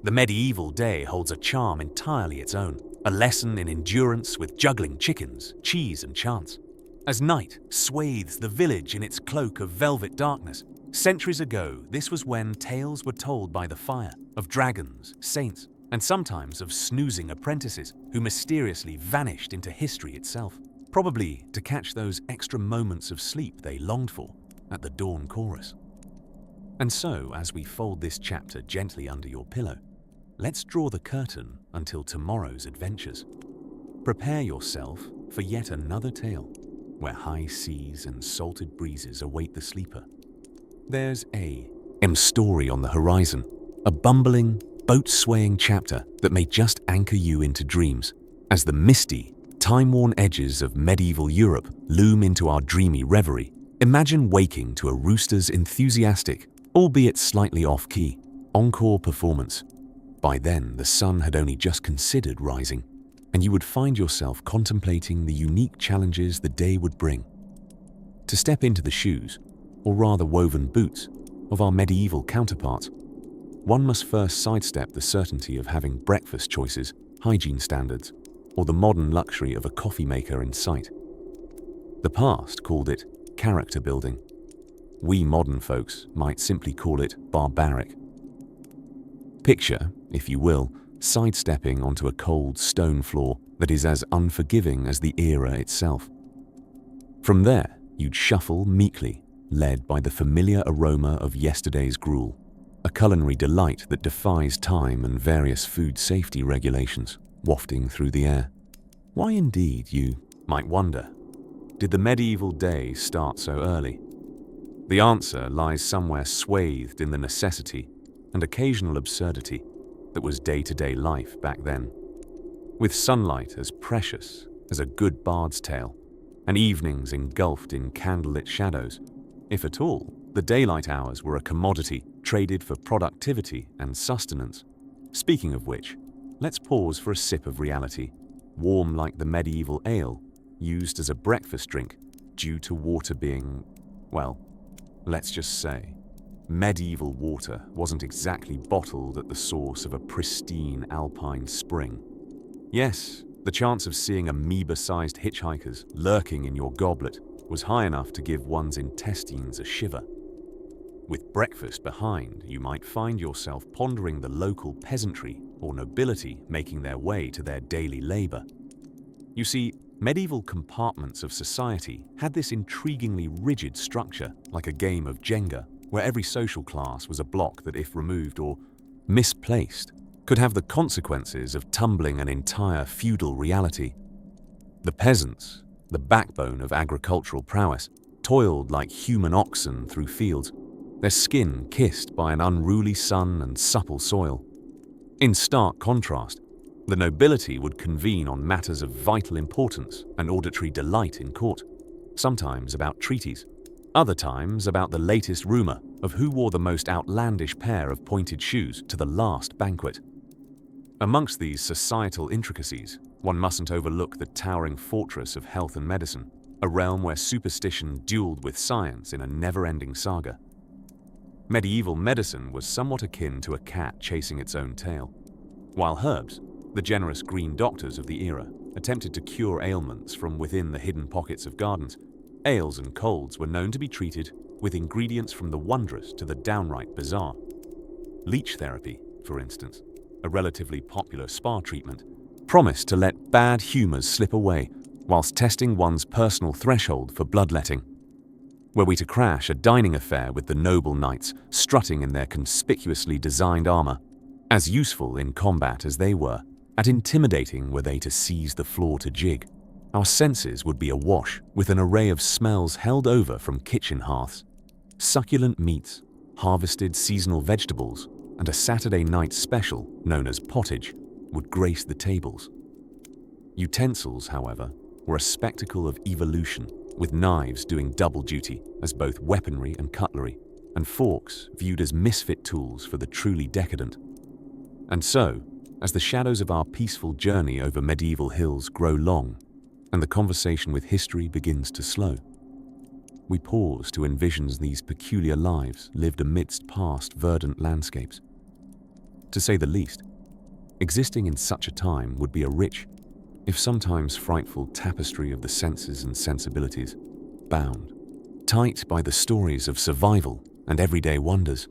The medieval day holds a charm entirely its own, a lesson in endurance with juggling chickens, cheese and chance. As night swathes the village in its cloak of velvet darkness, centuries ago this was when tales were told by the fire of dragons, saints, and sometimes of snoozing apprentices who mysteriously vanished into history itself, probably to catch those extra moments of sleep they longed for at the dawn chorus. And so, as we fold this chapter gently under your pillow, let's draw the curtain until tomorrow's adventures. Prepare yourself for yet another tale where high seas and salted breezes await the sleeper. There's a story on the horizon, a bumbling, boat-swaying chapter that may just anchor you into dreams as the misty, time-worn edges of medieval Europe loom into our dreamy reverie. Imagine waking to a rooster's enthusiastic, albeit slightly off-key, encore performance. By then, the sun had only just considered rising, and you would find yourself contemplating the unique challenges the day would bring. To step into the shoes, or rather woven boots, of our medieval counterparts, one must first sidestep the certainty of having breakfast choices, hygiene standards, or the modern luxury of a coffee maker in sight. The past called it character building. We modern folks might simply call it barbaric. Picture, if you will, sidestepping onto a cold stone floor that is as unforgiving as the era itself. From there, you'd shuffle meekly, led by the familiar aroma of yesterday's gruel, a culinary delight that defies time and various food safety regulations, wafting through the air. Why indeed, you might wonder, did the medieval day start so early? The answer lies somewhere swathed in the necessity and occasional absurdity that was day-to-day life back then. With sunlight as precious as a good bard's tale, and evenings engulfed in candlelit shadows, if at all, the daylight hours were a commodity traded for productivity and sustenance. Speaking of which, let's pause for a sip of reality, warm like the medieval ale used as a breakfast drink due to water being, well, let's just say, medieval water wasn't exactly bottled at the source of a pristine alpine spring. Yes, the chance of seeing amoeba-sized hitchhikers lurking in your goblet was high enough to give one's intestines a shiver. With breakfast behind, you might find yourself pondering the local peasantry or nobility making their way to their daily labor. You see, medieval compartments of society had this intriguingly rigid structure, like a game of Jenga, where every social class was a block that, if removed or misplaced, could have the consequences of tumbling an entire feudal reality. The peasants, the backbone of agricultural prowess, toiled like human oxen through fields, their skin kissed by an unruly sun and supple soil. In stark contrast, the nobility would convene on matters of vital importance and auditory delight in court, sometimes about treaties, other times about the latest rumor of who wore the most outlandish pair of pointed shoes to the last banquet. Amongst these societal intricacies, one mustn't overlook the towering fortress of health and medicine, a realm where superstition dueled with science in a never-ending saga. Medieval medicine was somewhat akin to a cat chasing its own tail. While herbs, the generous green doctors of the era, attempted to cure ailments from within the hidden pockets of gardens, ails and colds were known to be treated with ingredients from the wondrous to the downright bizarre. Leech therapy, for instance, a relatively popular spa treatment, promised to let bad humors slip away whilst testing one's personal threshold for bloodletting. Were we to crash a dining affair with the noble knights strutting in their conspicuously designed armor, as useful in combat as they were, at intimidating were they to seize the floor to jig, our senses would be awash with an array of smells held over from kitchen hearths. Succulent meats, harvested seasonal vegetables, and a Saturday night special known as pottage would grace the tables. Utensils, however, were a spectacle of evolution, with knives doing double duty as both weaponry and cutlery, and forks viewed as misfit tools for the truly decadent. And so, as the shadows of our peaceful journey over medieval hills grow long, and the conversation with history begins to slow, we pause to envision these peculiar lives lived amidst past verdant landscapes. To say the least, existing in such a time would be a rich, if sometimes frightful, tapestry of the senses and sensibilities, bound tight by the stories of survival and everyday wonders.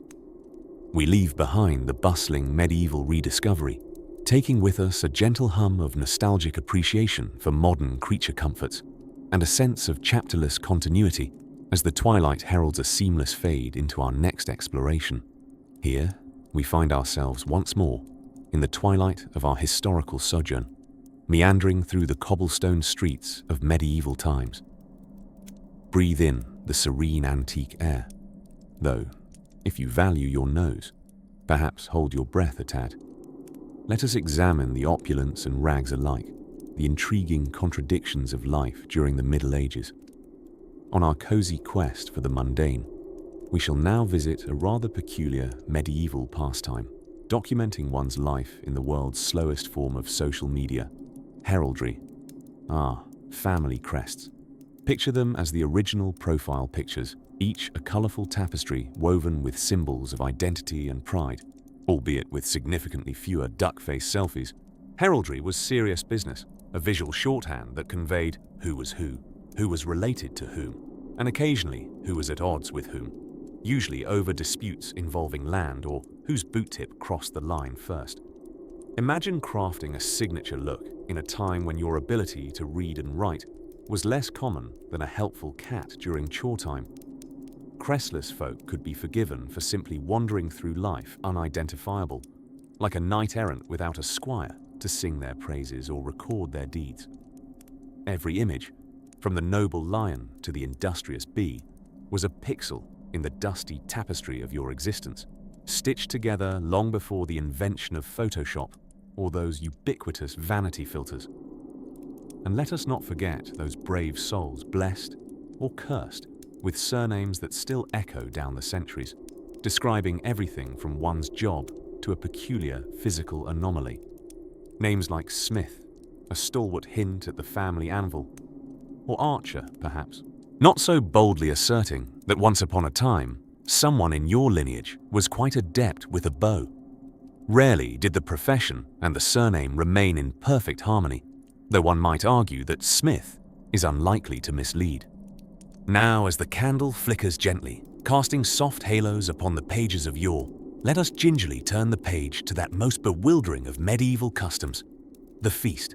We leave behind the bustling medieval rediscovery, taking with us a gentle hum of nostalgic appreciation for modern creature comforts and a sense of chapterless continuity as the twilight heralds a seamless fade into our next exploration. Here, we find ourselves once more in the twilight of our historical sojourn, meandering through the cobblestone streets of medieval times. Breathe in the serene antique air, though, if you value your nose, perhaps hold your breath a tad. Let us examine the opulence and rags alike, the intriguing contradictions of life during the Middle Ages. On our cozy quest for the mundane, we shall now visit a rather peculiar medieval pastime, documenting one's life in the world's slowest form of social media, heraldry. Family crests. Picture them as the original profile pictures, each a colourful tapestry woven with symbols of identity and pride, albeit with significantly fewer duck-faced selfies. Heraldry was serious business, a visual shorthand that conveyed who was related to whom, and occasionally who was at odds with whom, usually over disputes involving land or whose boot tip crossed the line first. Imagine crafting a signature look in a time when your ability to read and write was less common than a helpful cat during chore time. Crestless folk could be forgiven for simply wandering through life unidentifiable, like a knight-errant without a squire to sing their praises or record their deeds. Every image, from the noble lion to the industrious bee, was a pixel in the dusty tapestry of your existence, stitched together long before the invention of Photoshop or those ubiquitous vanity filters. And let us not forget those brave souls blessed or cursed with surnames that still echo down the centuries, describing everything from one's job to a peculiar physical anomaly. Names like Smith, a stalwart hint at the family anvil, or Archer, perhaps, not so boldly asserting that once upon a time, someone in your lineage was quite adept with a bow. Rarely did the profession and the surname remain in perfect harmony, though one might argue that Smith is unlikely to mislead. Now, as the candle flickers gently, casting soft halos upon the pages of yore, let us gingerly turn the page to that most bewildering of medieval customs, the feast.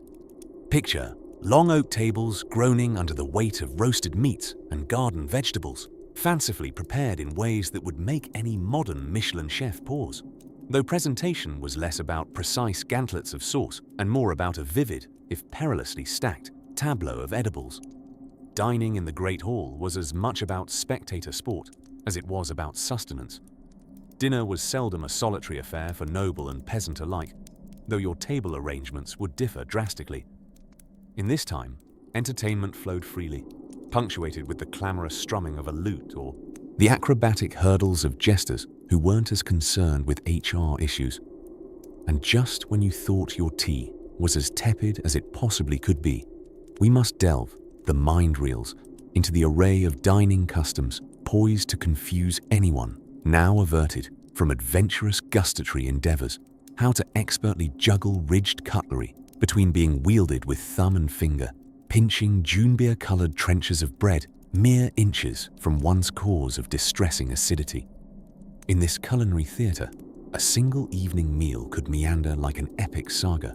Picture long oak tables groaning under the weight of roasted meats and garden vegetables, fancifully prepared in ways that would make any modern Michelin chef pause, though presentation was less about precise gantlets of sauce and more about a vivid, if perilously stacked, tableau of edibles. Dining in the Great Hall was as much about spectator sport as it was about sustenance. Dinner was seldom a solitary affair for noble and peasant alike, though your table arrangements would differ drastically. In this time, entertainment flowed freely, punctuated with the clamorous strumming of a lute or the acrobatic hurdles of jesters who weren't as concerned with HR issues. And just when you thought your tea was as tepid as it possibly could be, we must delve the mind reels into the array of dining customs poised to confuse anyone now averted from adventurous gustatory endeavors, how to expertly juggle ridged cutlery between being wielded with thumb and finger, pinching June-beer-colored trenches of bread mere inches from one's cause of distressing acidity. In this culinary theatre, a single evening meal could meander like an epic saga,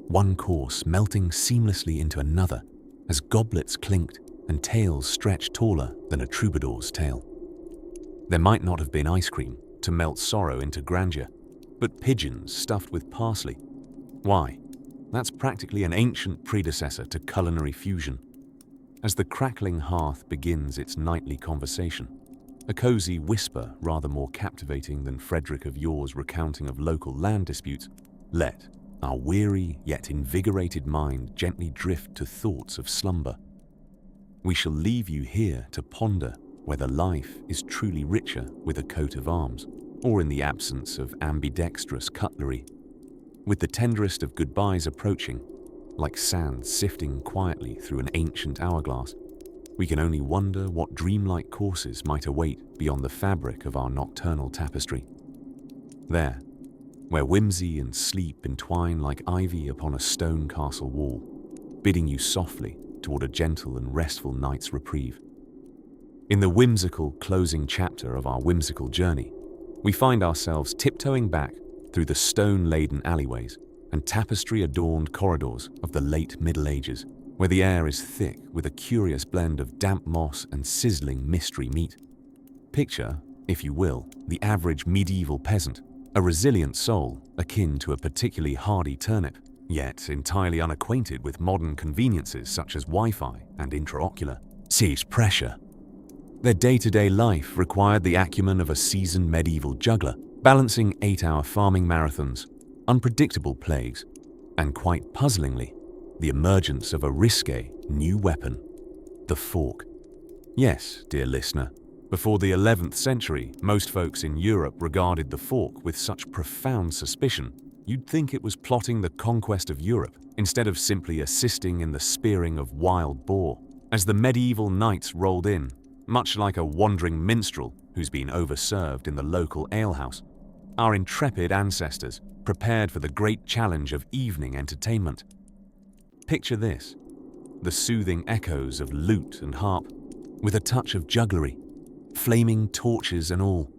one course melting seamlessly into another as goblets clinked and tales stretched taller than a troubadour's tale. There might not have been ice cream to melt sorrow into grandeur, but pigeons stuffed with parsley. Why? That's practically an ancient predecessor to culinary fusion. As the crackling hearth begins its nightly conversation, a cozy whisper rather more captivating than Frederick of yore's recounting of local land disputes, let our weary yet invigorated mind gently drift to thoughts of slumber. We shall leave you here to ponder whether life is truly richer with a coat of arms, or in the absence of ambidextrous cutlery. With the tenderest of goodbyes approaching, like sand sifting quietly through an ancient hourglass, we can only wonder what dreamlike courses might await beyond the fabric of our nocturnal tapestry. There, where whimsy and sleep entwine like ivy upon a stone castle wall, bidding you softly toward a gentle and restful night's reprieve. In the whimsical closing chapter of our whimsical journey, we find ourselves tiptoeing back through the stone-laden alleyways and tapestry-adorned corridors of the late Middle Ages, where the air is thick with a curious blend of damp moss and sizzling mystery meat. Picture, if you will, the average medieval peasant, a resilient soul akin to a particularly hardy turnip, yet entirely unacquainted with modern conveniences such as Wi-Fi and intraocular. Siege pressure. Their day-to-day life required the acumen of a seasoned medieval juggler, balancing 8-hour farming marathons, unpredictable plagues, and quite puzzlingly, the emergence of a risque new weapon, the fork. Yes, dear listener, before the 11th century, most folks in Europe regarded the fork with such profound suspicion, you'd think it was plotting the conquest of Europe instead of simply assisting in the spearing of wild boar. As the medieval knights rolled in, much like a wandering minstrel who's been overserved in the local alehouse, our intrepid ancestors prepared for the great challenge of evening entertainment. Picture this, the soothing echoes of lute and harp, with a touch of jugglery, flaming torches and all.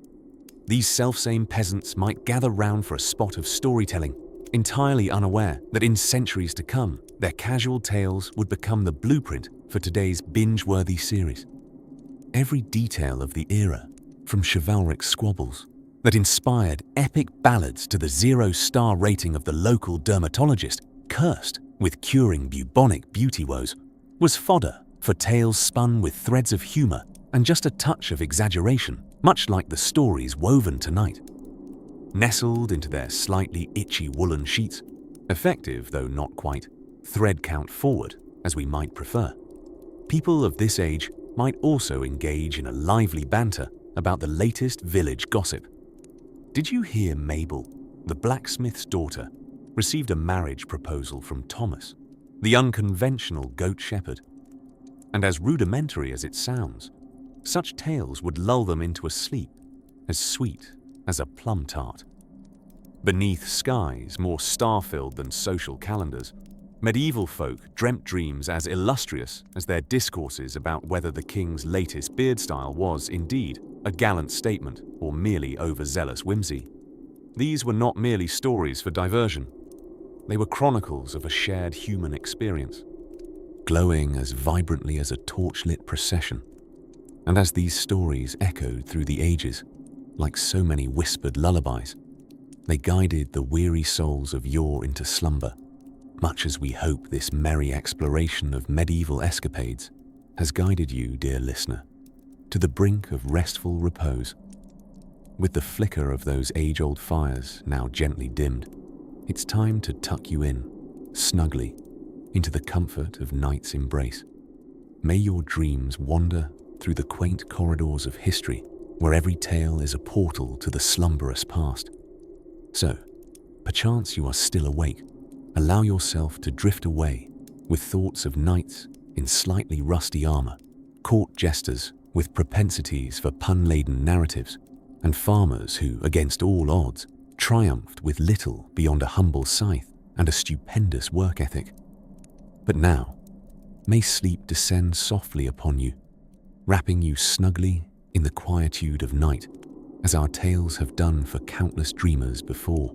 These selfsame peasants might gather round for a spot of storytelling, entirely unaware that in centuries to come, their casual tales would become the blueprint for today's binge-worthy series. Every detail of the era, from chivalric squabbles that inspired epic ballads to the 0-star rating of the local dermatologist cursed with curing bubonic beauty woes, was fodder for tales spun with threads of humor and just a touch of exaggeration, much like the stories woven tonight. nestled into their slightly itchy woolen sheets, effective though not quite, thread count forward as we might prefer. People of this age might also engage in a lively banter about the latest village gossip. Did you hear Mabel, the blacksmith's daughter, received a marriage proposal from Thomas, the unconventional goat shepherd? And as rudimentary as it sounds, such tales would lull them into a sleep as sweet as a plum tart. Beneath skies more star-filled than social calendars, medieval folk dreamt dreams as illustrious as their discourses about whether the king's latest beard style was indeed a gallant statement or merely overzealous whimsy. These were not merely stories for diversion. They were chronicles of a shared human experience, glowing as vibrantly as a torchlit procession. And as these stories echoed through the ages, like so many whispered lullabies, they guided the weary souls of yore into slumber, much as we hope this merry exploration of medieval escapades has guided you, dear listener, to the brink of restful repose. With the flicker of those age-old fires now gently dimmed, it's time to tuck you in, snugly, into the comfort of night's embrace. May your dreams wander through the quaint corridors of history, where every tale is a portal to the slumberous past. So, perchance you are still awake, allow yourself to drift away with thoughts of knights in slightly rusty armor, court jesters with propensities for pun-laden narratives, and farmers who, against all odds, triumphed with little beyond a humble scythe and a stupendous work ethic. But now, may sleep descend softly upon you, wrapping you snugly in the quietude of night, as our tales have done for countless dreamers before.